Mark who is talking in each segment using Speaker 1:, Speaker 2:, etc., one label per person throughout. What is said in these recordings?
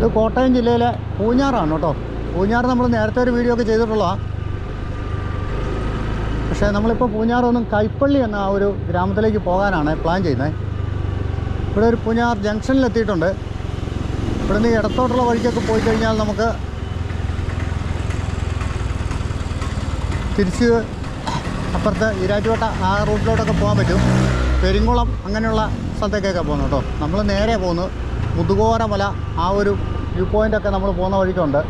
Speaker 1: ഇത് കോട്ടയം ജില്ലയിലെ പൂഞ്ഞാറാണ് കേട്ടോ. പൂഞ്ഞാർ നമ്മൾ നേരത്തെ ഒരു വീഡിയോ ഒക്കെ ചെയ്തിട്ടുള്ളതാണ്. പക്ഷേ നമ്മളിപ്പോൾ പൂഞ്ഞാറൊന്നും കൈപ്പള്ളി എന്ന ആ ഒരു ഗ്രാമത്തിലേക്ക് പോകാനാണ് പ്ലാൻ ചെയ്യുന്നത്. ഇവിടെ ഒരു പൂഞ്ഞാർ ജംഗ്ഷനിലെത്തിയിട്ടുണ്ട്. ഇവിടെ നിന്ന് ഇടത്തോട്ടുള്ള വഴിക്കൊക്കെ പോയി കഴിഞ്ഞാൽ നമുക്ക് തിരിച്ച് അപ്പുറത്ത് ഈരാറ്റുപേട്ട ആ റൂട്ടിലോട്ടൊക്കെ പോകാൻ പറ്റും. പെരിങ്കുളം അങ്ങനെയുള്ള സ്ഥലത്തേക്കൊക്കെ പോകുന്നു കേട്ടോ. നമ്മൾ നേരെ പോകുന്നു മുതുകോരമല ആ ഒരു വ്യൂ പോയിൻ്റൊക്കെ നമ്മൾ പോകുന്ന വഴിക്കുണ്ട്.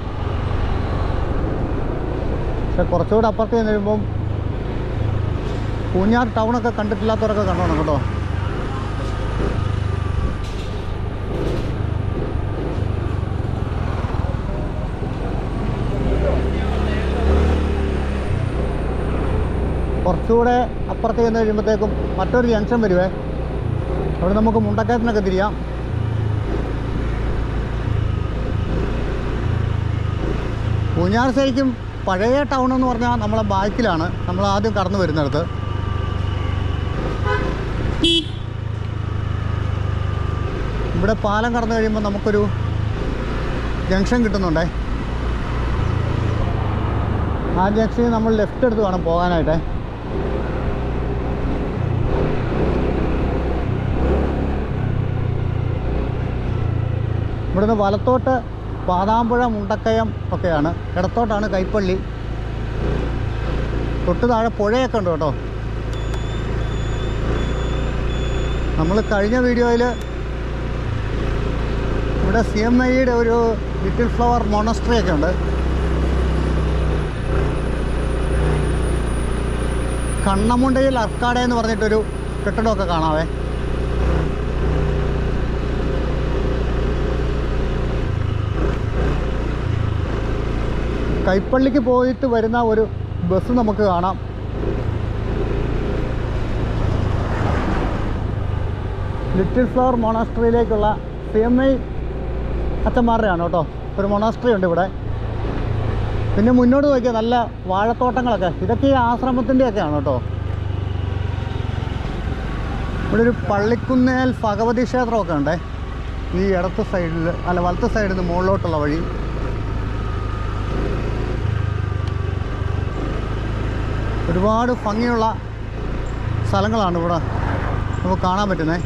Speaker 1: പക്ഷെ കുറച്ചുകൂടെ അപ്പുറത്ത് ചെന്ന് കഴിയുമ്പം പൂഞ്ഞാർ ടൗണൊക്കെ കണ്ടിട്ടില്ലാത്തവരൊക്കെ കണ്ടോണം കേട്ടോ. കുറച്ചുകൂടെ അപ്പുറത്ത് ചെന്ന് കഴിയുമ്പോഴത്തേക്കും മറ്റൊരു ജംഗ്ഷൻ വരുവേ. അവിടെ നമുക്ക് മുണ്ടക്കയത്തിനൊക്കെ തിരിയാം. പൂഞ്ഞാർ ശരിക്കും പഴയ ടൗൺ എന്ന് പറഞ്ഞാൽ നമ്മളെ ബാക്കിലാണ്, നമ്മൾ ആദ്യം കടന്നു വരുന്നിടത്ത്. ഇവിടെ പാലം കടന്നു കഴിയുമ്പോൾ നമുക്കൊരു ജംഗ്ഷൻ കിട്ടുന്നുണ്ടേ. ആ ജംഗ്ഷനിൽ നമ്മൾ ലെഫ്റ്റ് എടുത്ത് വേണം പോകാനായിട്ട്. ഇവിടുന്ന് വലത്തോട്ട് പാതാമ്പുഴ മുണ്ടക്കയം ഒക്കെയാണ്, ഇടത്തോട്ടാണ് കൈപ്പള്ളി. തൊട്ട് താഴെ പുഴയൊക്കെ ഉണ്ട് കേട്ടോ. നമ്മൾ കഴിഞ്ഞ വീഡിയോയിൽ ഇവിടെ CMIയുടെ ഒരു ലിറ്റിൽ ഫ്ലവർ മോണസ്ട്രി ഒക്കെ ഉണ്ട്. കണ്ണമുണ്ടയിൽ അർക്കാഡ എന്ന് പറഞ്ഞിട്ടൊരു കെട്ടിടമൊക്കെ കാണാവേ. കൈപ്പള്ളിക്ക് പോയിട്ട് വരുന്ന ഒരു ബസ് നമുക്ക് കാണാം. ലിറ്റിൽ ഫ്ലവർ മൊണാസ്ട്രിയിലേക്കുള്ള CMI അച്ഛന്മാരുടെയാണ് കേട്ടോ. ഒരു മൊണാസ്ട്രി ഉണ്ട് ഇവിടെ. പിന്നെ മുന്നോട്ട് നോക്കിയാൽ നല്ല വാഴത്തോട്ടങ്ങളൊക്കെ, ഇതൊക്കെ ഈ ആശ്രമത്തിൻ്റെയൊക്കെയാണ് കേട്ടോ. ഇവിടെ ഒരു പള്ളിക്കുന്നേൽ ഭഗവതി ക്ഷേത്രമൊക്കെ ഉണ്ട് ഈ ഇടത്ത് സൈഡിൽ, അല്ല വലത്ത് സൈഡിൽ നിന്ന് മുകളിലോട്ടുള്ള വഴി. ഒരുപാട് ഭംഗിയുള്ള സ്ഥലങ്ങളാണ് ഇവിടെ നമുക്ക് കാണാൻ പറ്റുന്നത്.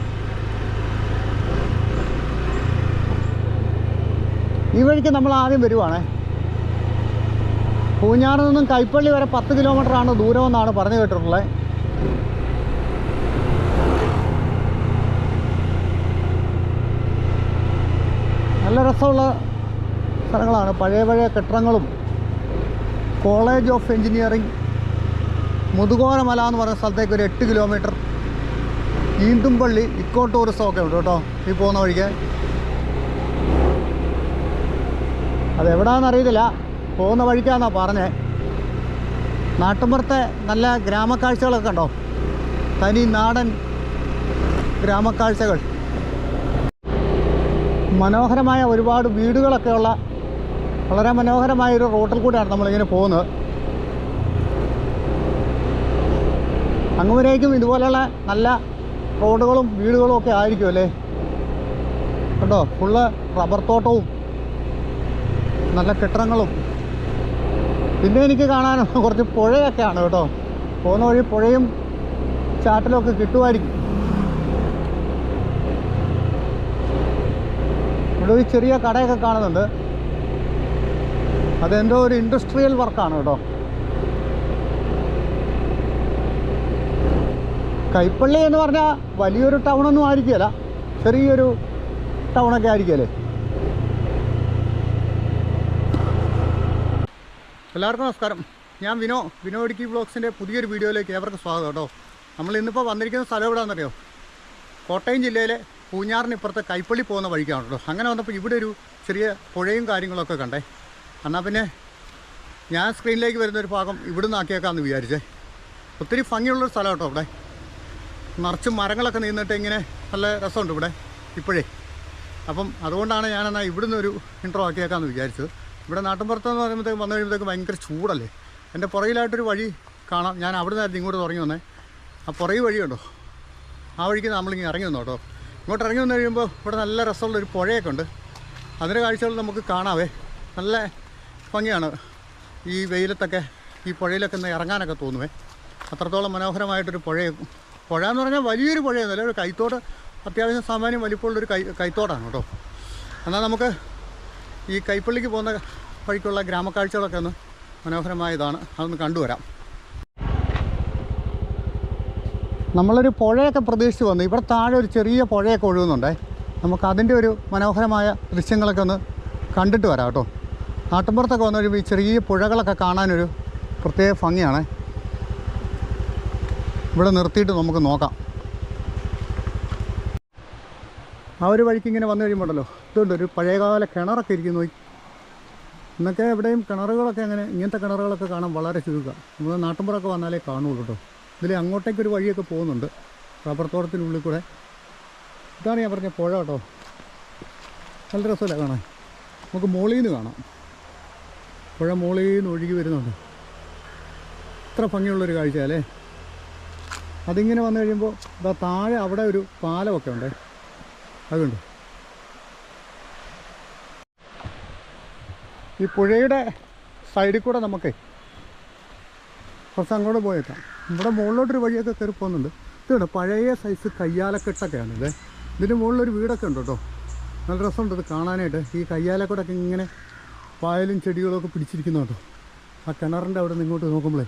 Speaker 1: ഈ വഴിക്ക് നമ്മൾ ആദ്യം വരുവാണേ. പൂഞ്ഞാറിൽ നിന്നും കൈപ്പള്ളി വരെ 10 കിലോമീറ്ററാണ് ദൂരമെന്നാണ് പറഞ്ഞു കേട്ടിട്ടുള്ളത്. നല്ല രസമുള്ള സ്ഥലങ്ങളാണ്. പഴയ കെട്ടിടങ്ങളും കോളേജ് ഓഫ് എഞ്ചിനീയറിംഗ് മുതുകോരമല എന്ന് പറയുന്ന സ്ഥലത്തേക്ക് ഒരു 8 കിലോമീറ്റർ. ഈന്തുംപള്ളി ഇക്കോ ടൂറിസം ഒക്കെ ഉണ്ട് കേട്ടോ ഈ പോകുന്ന വഴിക്ക്. അതെവിടാന്ന് അറിയത്തില്ല, പോകുന്ന വഴിക്കാന്നാണ് പറഞ്ഞത്. നാട്ടുമ്പുറത്തെ നല്ല ഗ്രാമക്കാഴ്ചകളൊക്കെ ഉണ്ടോ, തനി നാടൻ ഗ്രാമക്കാഴ്ചകൾ. മനോഹരമായ ഒരുപാട് വീടുകളൊക്കെയുള്ള വളരെ മനോഹരമായൊരു റോട്ടിൽ കൂടെയാണ് നമ്മളിങ്ങനെ പോകുന്നത്. അങ്ങുവരേക്കും ഇതുപോലെയുള്ള നല്ല റോഡുകളും വീടുകളും ഒക്കെ ആയിരിക്കും അല്ലേ കേട്ടോ. ഫുള്ള് റബ്ബർ തോട്ടവും നല്ല കെട്ടിടങ്ങളും. പിന്നെ എനിക്ക് കാണാൻ കുറച്ച് പുഴയൊക്കെയാണ് കേട്ടോ. പോകുന്ന വഴി പുഴയും ചാറ്റലും ഒക്കെ കിട്ടുമായിരിക്കും. ഇവിടെ ഒരു ചെറിയ കടയൊക്കെ കാണുന്നുണ്ട്. അതെന്തോ ഒരു ഇൻഡസ്ട്രിയൽ വർക്കാണ് കേട്ടോ. കൈപ്പള്ളി എന്ന് പറഞ്ഞാൽ വലിയൊരു ടൗണൊന്നും ആയിരിക്കില്ല, ചെറിയൊരു ടൗണൊക്കെ ആയിരിക്കുമല്ലേ. എല്ലാവർക്കും നമസ്കാരം. ഞാൻ വിനോ ഇടുക്കി വ്ളോഗ്സിൻ്റെ പുതിയൊരു വീഡിയോയിലേക്ക് ഏവർക്കും സ്വാഗതം കേട്ടോ. നമ്മൾ ഇന്നിപ്പോൾ വന്നിരിക്കുന്ന സ്ഥലം എവിടെയാണെന്നറിയോ? കോട്ടയം ജില്ലയിലെ പൂഞ്ഞാറിനിപ്പുറത്ത് കൈപ്പള്ളി പോകുന്ന വഴിക്കാണ് കേട്ടോ. അങ്ങനെ വന്നപ്പോൾ ഇവിടെ ഒരു ചെറിയ പുഴയും കാര്യങ്ങളൊക്കെ കണ്ടേ. എന്നാൽ പിന്നെ ഞാൻ സ്ക്രീനിലേക്ക് വരുന്നൊരു ഭാഗം ഇവിടുന്ന് ആക്കിയേക്കാമെന്ന് വിചാരിച്ചേ. ഒത്തിരി ഭംഗിയുള്ളൊരു സ്ഥലം കേട്ടോ. ഇവിടെ നിറച്ചും മരങ്ങളൊക്കെ നീന്നിട്ട് ഇങ്ങനെ നല്ല രസമുണ്ട് ഇവിടെ ഇപ്പോഴേ. അപ്പം അതുകൊണ്ടാണ് ഞാനെന്നാൽ ഇവിടുന്ന് ഒരു ഇൻട്രോ ആക്കിയേക്കാമെന്ന് വിചാരിച്ചത്. ഇവിടെ നാട്ടിൻപുറത്തെന്ന് പറയുമ്പോഴത്തേക്കും വന്നു കഴിയുമ്പോഴത്തേക്കും ഭയങ്കര ചൂടല്ലേ. എൻ്റെ പുറകിലായിട്ടൊരു വഴി കാണാം. ഞാൻ അവിടെ നിന്നായിരുന്നു ഇങ്ങോട്ട് തുടങ്ങി വന്നേ. ആ പുറകെ വഴിയുണ്ടോ, ആ വഴിക്ക് നമ്മളിങ്ങനെ ഇറങ്ങി വന്നു കേട്ടോ. ഇങ്ങോട്ട് ഇറങ്ങി വന്നു കഴിയുമ്പോൾ ഇവിടെ നല്ല രസമുള്ളൊരു പുഴയൊക്കെ ഉണ്ട്. അതിൻ്റെ കാഴ്ചകൾ നമുക്ക് കാണാവേ. നല്ല ഭംഗിയാണ് ഈ വെയിലത്തൊക്കെ ഈ പുഴയിലൊക്കെ ഒന്ന് ഇറങ്ങാനൊക്കെ തോന്നുവേ. അത്രത്തോളം മനോഹരമായിട്ടൊരു പുഴ എന്ന് പറഞ്ഞാൽ വലിയൊരു പുഴയൊന്നുമല്ല, ഒരു കൈത്തോട്, അത്യാവശ്യം സാമാന്യം വലിപ്പമുള്ളൊരു കൈത്തോടാണ് കേട്ടോ. എന്നാൽ നമുക്ക് ഈ കൈപ്പള്ളിക്ക് പോകുന്ന വഴിക്കുള്ള ഗ്രാമക്കാഴ്ചകളൊക്കെ ഒന്ന് മനോഹരമായതാണ്, അതൊന്ന് കണ്ടുവരാം. നമ്മളൊരു പുഴയൊക്കെ പ്രതീക്ഷിച്ച് വന്നു. ഇവിടെ താഴെ ഒരു ചെറിയ പുഴയൊക്കെ ഒഴുകുന്നുണ്ടേ. നമുക്കതിൻ്റെ ഒരു മനോഹരമായ ദൃശ്യങ്ങളൊക്കെ ഒന്ന് കണ്ടിട്ട് വരാം കേട്ടോ. നാട്ടിൻപുറത്തൊക്കെ വന്നു കഴിയുമ്പോൾ ഈ ചെറിയ പുഴകളൊക്കെ കാണാനൊരു പ്രത്യേക ഭംഗിയാണ്. ഇവിടെ നിർത്തിയിട്ട് നമുക്ക് നോക്കാം. ആ ഒരു വഴിക്ക് ഇങ്ങനെ വന്നു കഴിയുമ്പോഴല്ലോ ഇതുണ്ട്, ഒരു പഴയകാല കിണറൊക്കെ ഇരിക്കുന്നു. ഇന്നൊക്കെ എവിടെയും കിണറുകളൊക്കെ അങ്ങനെ ഇങ്ങനത്തെ കിണറുകളൊക്കെ കാണാൻ വളരെ ചുരുക്കമാണ്. നമ്മൾ നാട്ടിൻപുറമൊക്കെ വന്നാലേ കാണുള്ളൂ കേട്ടോ. ഇതിൽ അങ്ങോട്ടേക്കൊരു വഴിയൊക്കെ പോകുന്നുണ്ട് റബ്ബർ തോട്ടത്തിനുള്ളിൽ കൂടെ. ഇതാണ് ഞാൻ പറഞ്ഞ പുഴ കേട്ടോ. നല്ല രസമല്ല കാണാൻ. നമുക്ക് മുകളിൽ നിന്ന് കാണാം, പുഴ മുകളിൽ നിന്ന് ഒഴുകി വരുന്നുണ്ട്. ഇത്ര ഭംഗിയുള്ളൊരു കാഴ്ചയല്ലേ. അതിങ്ങനെ വന്നു കഴിയുമ്പോൾ ഇതാ താഴെ അവിടെ ഒരു പാലമൊക്കെ ഉണ്ട്, അതുണ്ട്. ഈ പുഴയുടെ സൈഡിൽ കൂടെ നമുക്ക് കുറച്ച് അങ്ങോട്ട് പോയേക്കാം. ഇവിടെ മുകളിലോട്ടൊരു വഴിയൊക്കെ കയറി പോകുന്നുണ്ട്. ഇതുണ്ട്, പഴയ സൈസ് കയ്യാലക്കെട്ടൊക്കെയാണ് ഇത്. ഇതിൻ്റെ മുകളിലൊരു വീടൊക്കെ ഉണ്ട് കേട്ടോ. നല്ല രസമുണ്ട് ഇത് കാണാനായിട്ട്. ഈ കയ്യാലക്കെട്ടൊക്കെ ഇങ്ങനെ പായലും ചെടികളൊക്കെ പിടിച്ചിരിക്കുന്നു കേട്ടോ. ആ കിണറിൻ്റെ അവിടെ നിന്ന് ഇങ്ങോട്ട് നോക്കുമ്പോഴേ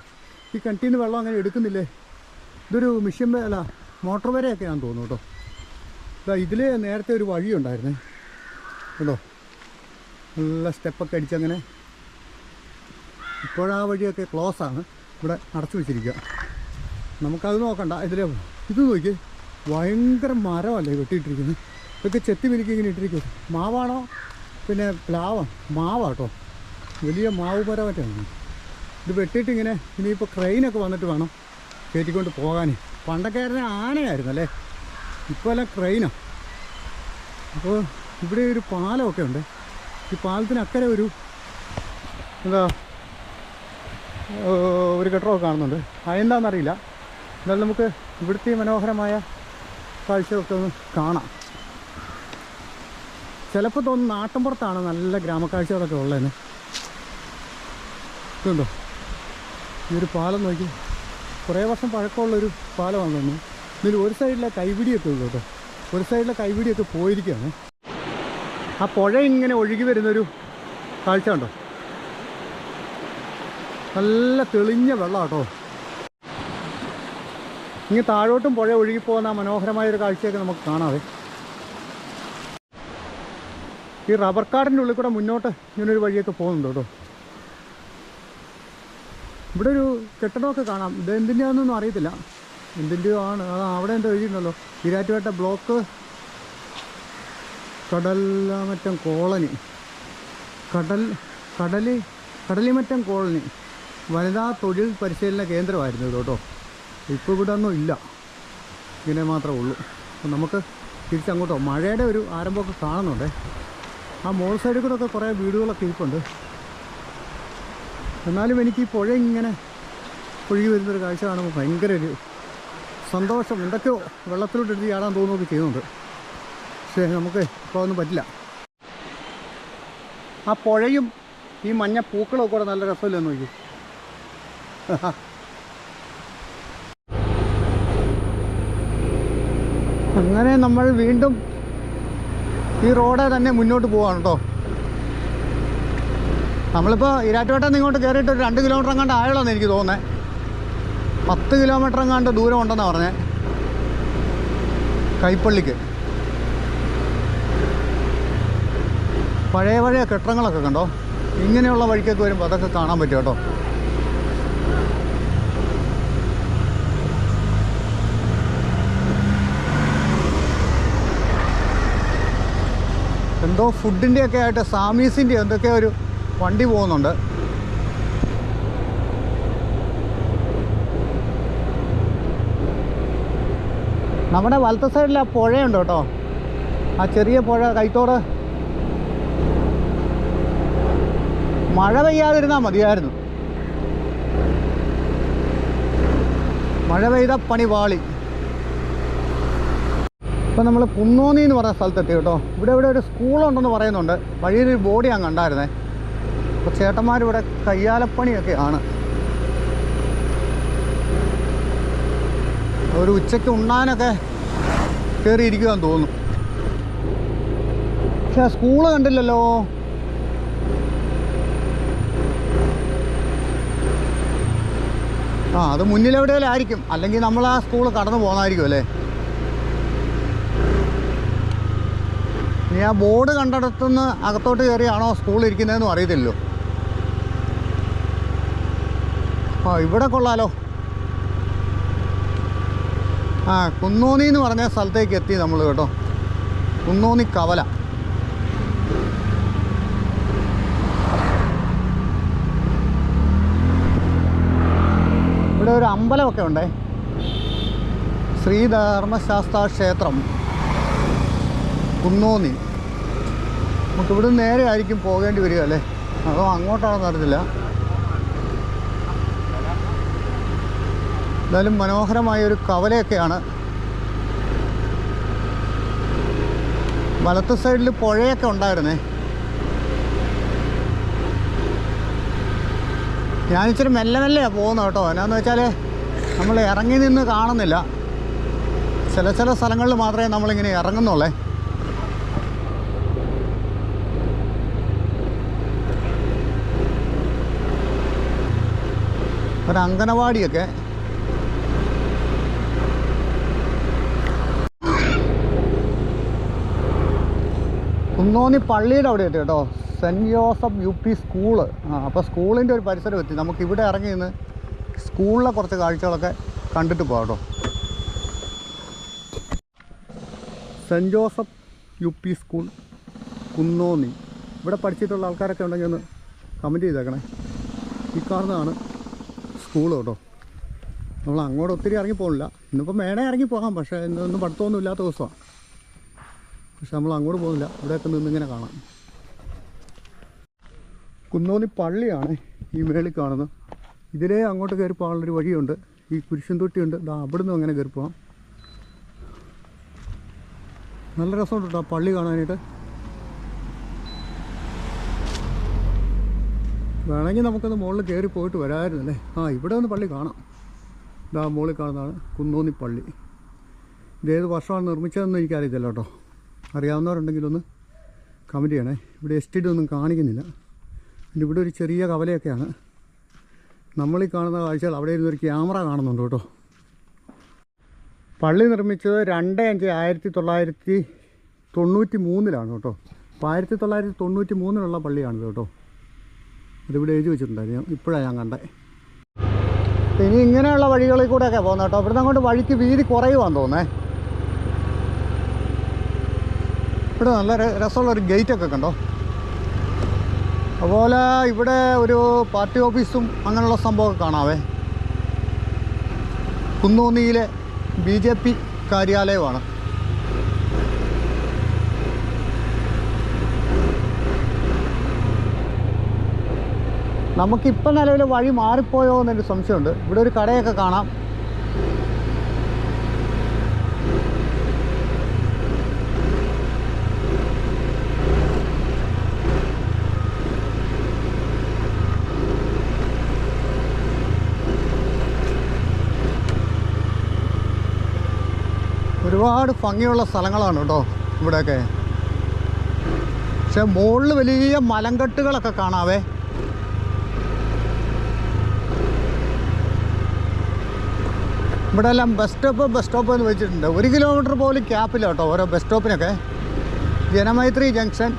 Speaker 1: ഈ കിണറ്റിൽ നിന്ന് വെള്ളം അങ്ങനെ എടുക്കുന്നില്ലേ. ഇതൊരു മിഷ്യൻ അല്ല, മോട്ടോർ വരെയൊക്കെയാണെന്ന് തോന്നുന്നു കേട്ടോ. ഇതാ ഇതിൽ നേരത്തെ ഒരു വഴിയുണ്ടായിരുന്നേ കേട്ടോ, നല്ല സ്റ്റെപ്പൊക്കെ അടിച്ചങ്ങനെ. ഇപ്പോഴാ വഴിയൊക്കെ ക്ലോസാണ്, ഇവിടെ അടച്ചു വെച്ചിരിക്കുക. നമുക്കത് നോക്കണ്ട. ഇത് നോക്കി, ഭയങ്കര മരമല്ലേ വെട്ടിയിട്ടിരിക്കുന്നത്. ഇതൊക്കെ ചെത്തി മിനുക്കി ഇങ്ങനെ ഇട്ടിരിക്കും. മാവാണോ പിന്നെ മാവാട്ടോ, വലിയ മാവ് മരമറ്റാണ്. ഇത് വെട്ടിയിട്ട് ഇങ്ങനെ ഇനിയിപ്പോൾ ക്രെയിനൊക്കെ വന്നിട്ട് വേണം കയറ്റിക്കൊണ്ട് പോകാൻ. പണ്ടൊക്കെ ആനയായിരുന്നു അല്ലേ, ഇപ്പോൾ എല്ലാം ക്രെയിനാണ്. അപ്പോൾ ഇവിടെ ഒരു പാലമൊക്കെ ഉണ്ട്. ഈ പാലത്തിനക്കരെ ഒരു ഒരു കെട്ടിടമൊക്കെ കാണുന്നുണ്ട്. അതെന്താണെന്നറിയില്ല. എന്നാലും നമുക്ക് ഇവിടുത്തെ മനോഹരമായ കാഴ്ചയൊക്കെ ഒന്ന് കാണാം. ചിലപ്പോൾ തോന്നുന്നു നാട്ടിൻപുറത്താണ് നല്ല ഗ്രാമക്കാഴ്ചകളൊക്കെ ഉള്ളതെന്ന്. ഇതുണ്ടോ ഈ ഒരു പാലം നോക്കി, കുറേ വർഷം പഴക്കമുള്ളൊരു പാലമാണ് തോന്നുന്നു. ഇതിൽ ഒരു സൈഡിലെ കൈപിടിയൊക്കെ ഉള്ളൂ കേട്ടോ, ഒരു സൈഡിലെ കൈപിടിയൊക്കെ പോയിരിക്കുകയാണ്. ആ പുഴ ഇങ്ങനെ ഒഴുകി വരുന്നൊരു കാഴ്ച ഉണ്ടോ, നല്ല തെളിഞ്ഞ വെള്ളം കേട്ടോ. ഇങ്ങനെ താഴോട്ടും പുഴ ഒഴുകിപ്പോകുന്ന മനോഹരമായൊരു കാഴ്ചയൊക്കെ നമുക്ക് കാണാതെ. ഈ റബ്ബർ കാടിൻ്റെ ഉള്ളിൽ കൂടെ മുന്നോട്ട് ഇങ്ങനൊരു വഴിയൊക്കെ പോകുന്നുണ്ട് കേട്ടോ. ഇവിടെ ഒരു കെട്ടിടമൊക്കെ കാണാം. ഇത് എന്തിൻ്റെയാണെന്നൊന്നും അറിയത്തില്ല, എന്തിൻ്റെയോ ആണ്. അവിടെ എന്തോ എഴുതിയിട്ടുണ്ടല്ലോ, ഈരാറ്റുപേട്ട ബ്ലോക്ക് കടലാമറ്റം കോളനി, കടലിമറ്റം കോളനി വനിതാ തൊഴിൽ പരിശീലന കേന്ദ്രമായിരുന്നു ഇത് കേട്ടോ. ഇപ്പോൾ ഇവിടെ ഒന്നും ഇല്ല, ഇങ്ങനെ മാത്രമേ ഉള്ളൂ. അപ്പം നമുക്ക് തിരിച്ചങ്ങോട്ടോ മഴയുടെ ഒരു ആരംഭമൊക്കെ കാണുന്നുണ്ട്. ആ മോൾ സൈഡിൽ കൂടെ ഒക്കെ കുറേ വീടുകളൊക്കെ ഇരിപ്പുണ്ട്. എന്നാലും എനിക്ക് ഈ പുഴ ഇങ്ങനെ ഒഴുകി വരുന്നൊരു കാഴ്ച കാണുമ്പോൾ ഭയങ്കര ഒരു സന്തോഷം. എന്തൊക്കെയോ വെള്ളത്തിലോട്ട് എടുത്ത് ചാടാൻ തോന്നുകയൊക്കെ ചെയ്യുന്നുണ്ട്. പക്ഷേ നമുക്ക് ഇപ്പോൾ ഒന്നും പറ്റില്ല. ആ പുഴയും ഈ മഞ്ഞ പൂക്കളൊക്കെ കൂടെ നല്ല രസമില്ലെന്ന് നോക്കി. അങ്ങനെ നമ്മൾ വീണ്ടും ഈ റോഡ് തന്നെ മുന്നോട്ട് പോവാണ് കേട്ടോ. നമ്മളിപ്പോൾ ഈരാറ്റുപേട്ടയിൽ നിന്ന് ഇങ്ങോട്ട് കയറിയിട്ട് ഒരു 2 കിലോമീറ്റർ എങ്ങാണ്ട് ആയുള്ളതെന്ന് എനിക്ക് തോന്നുന്നത്. 10 കിലോമീറ്റർ എങ്ങാണ്ട് ദൂരം ഉണ്ടെന്നാണ് പറഞ്ഞത് കൈപ്പള്ളിക്ക്. പഴയ കെട്ടിടങ്ങളൊക്കെ കണ്ടോ. ഇങ്ങനെയുള്ള വഴിക്കൊക്കെ വരുമ്പോൾ അതൊക്കെ കാണാൻ പറ്റും കേട്ടോ. എന്തോ ഫുഡിൻ്റെയൊക്കെ ആയിട്ട് സാമീസിൻ്റെ എന്തൊക്കെയോ ഒരു വണ്ടി പോകുന്നുണ്ട്. നമ്മുടെ വലത്തെ സൈഡിൽ ആ പുഴയുണ്ട് കേട്ടോ, ആ ചെറിയ പുഴ കൈത്തോട്. മഴ പെയ്യാതിരുന്നാൽ മതിയായിരുന്നു, മഴ പെയ്ത പണി പാളി. ഇപ്പം നമ്മൾ കുന്നോന്നി എന്ന് പറഞ്ഞ സ്ഥലത്തെത്തി കേട്ടോ. ഇവിടെ ഒരു സ്കൂളുണ്ടെന്ന് പറയുന്നുണ്ട്. വഴിയിലൊരു ബോഡി അങ്ങ് ഉണ്ടായിരുന്നേ. അപ്പോൾ ചേട്ടന്മാരിവിടെ കയ്യാലപ്പണിയൊക്കെയാണ്. ഒരു ഉച്ചയ്ക്ക് ഉണ്ണാനൊക്കെ കയറിയിരിക്കുമെന്ന് തോന്നുന്നു. പക്ഷേ സ്കൂള് കണ്ടില്ലല്ലോ. അത് മുന്നിലെവിടെയെങ്കിലും ആയിരിക്കും, അല്ലെങ്കിൽ നമ്മൾ ആ സ്കൂൾ കടന്നു പോകുന്നതായിരിക്കും അല്ലേ. ഇനി ആ ബോർഡ് കണ്ടിടത്തുനിന്ന് അകത്തോട്ട് കയറിയാണോ സ്കൂൾ ഇരിക്കുന്നതെന്നും അറിയത്തില്ലല്ലോ. ഇവിടെ കൊള്ളാലോ. കുന്നോന്നി എന്ന് പറഞ്ഞ സ്ഥലത്തേക്ക് എത്തി നമ്മൾ കേട്ടോ. കുന്നോന്നി കവല. ഇവിടെ ഒരു അമ്പലമൊക്കെ ഉണ്ടേ. ശ്രീധർമ്മശാസ്ത്ര ക്ഷേത്രം കുന്നോന്നി. നമുക്കിവിടെ നേരെ ആയിരിക്കും പോകേണ്ടി വരിക അല്ലേ, അതോ അങ്ങോട്ടാണെന്ന് അറിയത്തില്ല. എന്തായാലും മനോഹരമായൊരു കവലയൊക്കെയാണ്. വലത്ത് സൈഡിൽ പുഴയൊക്കെ ഉണ്ടായിരുന്നേ. ഞാനിച്ചിരി മെല്ലെ മെല്ലെയാണ് പോകുന്നത് കേട്ടോ. എന്നാന്ന് വെച്ചാൽ നമ്മൾ ഇറങ്ങി നിന്ന് കാണുന്നില്ല. ചില സ്ഥലങ്ങളിൽ മാത്രമേ നമ്മളിങ്ങനെ ഇറങ്ങുന്നുള്ളേ. ഒരു അംഗനവാടിയൊക്കെ. കുന്നോന്നി പള്ളിയുടെ അവിടെ എത്തി കേട്ടോ. Saint Joseph UP school. അപ്പോൾ സ്കൂളിൻ്റെ ഒരു പരിസരം എത്തി. നമുക്കിവിടെ ഇറങ്ങി നിന്ന് സ്കൂളിലെ കുറച്ച് കാഴ്ചകളൊക്കെ കണ്ടിട്ട് പോകാം കേട്ടോ. Saint Joseph UP school Kunnonni. ഇവിടെ പഠിച്ചിട്ടുള്ള ആൾക്കാരൊക്കെ ഉണ്ടെങ്കിൽ ഒന്ന് കമൻറ്റ് ചെയ്തേക്കണേ. ഈ കാണുന്നതാണ് സ്കൂൾ കേട്ടോ. നമ്മൾ അങ്ങോട്ട് ഒത്തിരി ഇറങ്ങി പോകില്ല. ഇന്നിപ്പോൾ മേടേ ഇറങ്ങി പോകാം, പക്ഷേ ഇന്നൊന്നും പഠിത്തമൊന്നും ഇല്ലാത്ത ദിവസമാണ്. പക്ഷെ നമ്മൾ അങ്ങോട്ട് പോകുന്നില്ല. ഇവിടെയൊക്കെ നിന്നിങ്ങനെ കാണാം. കുന്നോന്നി പള്ളിയാണ് ഈ മേളിൽ കാണുന്നത്. ഇതിലേ അങ്ങോട്ട് കയറി പോകാനുള്ളൊരു വഴിയുണ്ട്. ഈ കുരിശും തൊട്ടിയുണ്ട്. അവിടെ നിന്ന് അങ്ങനെ കയറി പോകാം. നല്ല രസമുണ്ട് കേട്ടോ പള്ളി കാണാനായിട്ട്. വേണമെങ്കിൽ നമുക്കത് മുകളിൽ കയറി പോയിട്ട് വരാമായിരുന്നല്ലേ. ഇവിടെ ഒന്ന് പള്ളി കാണാം. മുകളിൽ കാണുന്നതാണ് കുന്നോന്നി പള്ളി. ഇതേത് വർഷമാണ് നിർമ്മിച്ചതെന്ന് എനിക്കറിയത്തില്ല കേട്ടോ. അറിയാവുന്നവരുണ്ടെങ്കിലൊന്ന് കമൻറ്റ് ചെയ്യണേ. ഇവിടെ എസ്റ്റിഡി ഒന്നും കാണിക്കുന്നില്ല. പിന്നെ ഇവിടെ ഒരു ചെറിയ കവലയൊക്കെയാണ്. നമ്മളീ കാണുന്ന കാഴ്ചകൾ അവിടെ ഇരുന്നൊരു ക്യാമറ കാണുന്നുണ്ട് കേട്ടോ. പള്ളി നിർമ്മിച്ചത് 2/5/1993 കേട്ടോ. അപ്പോൾ 1993 പള്ളിയാണിത് കേട്ടോ. അതിവിടെ എഴുതി വെച്ചിട്ടുണ്ടായിരുന്നു. ഇപ്പോഴാണ് ഞാൻ കണ്ടത്. ഇനി ഇങ്ങനെയുള്ള വഴികളിൽ കൂടെയൊക്കെ പോകുന്നത് കേട്ടോ. ഇവിടുന്ന് അങ്ങോട്ട് വഴിക്ക് വീതി കുറയുവാന്ന് തോന്നേ. ഇവിടെ നല്ല രസമുള്ളൊരു ഗേറ്റൊക്കെ കണ്ടോ. അതുപോലെ ഇവിടെ ഒരു പാർട്ടി ഓഫീസും അങ്ങനെയുള്ള സംഭവമൊക്കെ കാണാവേ. കുന്നോന്നിയിലെ BJP കാര്യാലയമാണ്. നമുക്കിപ്പം നിലവിൽ വഴി മാറിപ്പോയോ എന്നൊരു സംശയമുണ്ട്. ഇവിടെ ഒരു കടയൊക്കെ കാണാം. ഒരുപാട് ഭംഗിയുള്ള സ്ഥലങ്ങളാണ് കേട്ടോ ഇവിടെയൊക്കെ. പക്ഷെ മുകളിൽ വലിയ മലങ്കട്ടുകളൊക്കെ കാണാവേ. ഇവിടെ എല്ലാം ബസ് സ്റ്റോപ്പ് എന്ന് വെച്ചിട്ടുണ്ട്. 1 കിലോമീറ്റർ പോലും ക്യാപ്പില്ല കേട്ടോ ഓരോ ബസ് സ്റ്റോപ്പിനൊക്കെ. Janamaithri junction,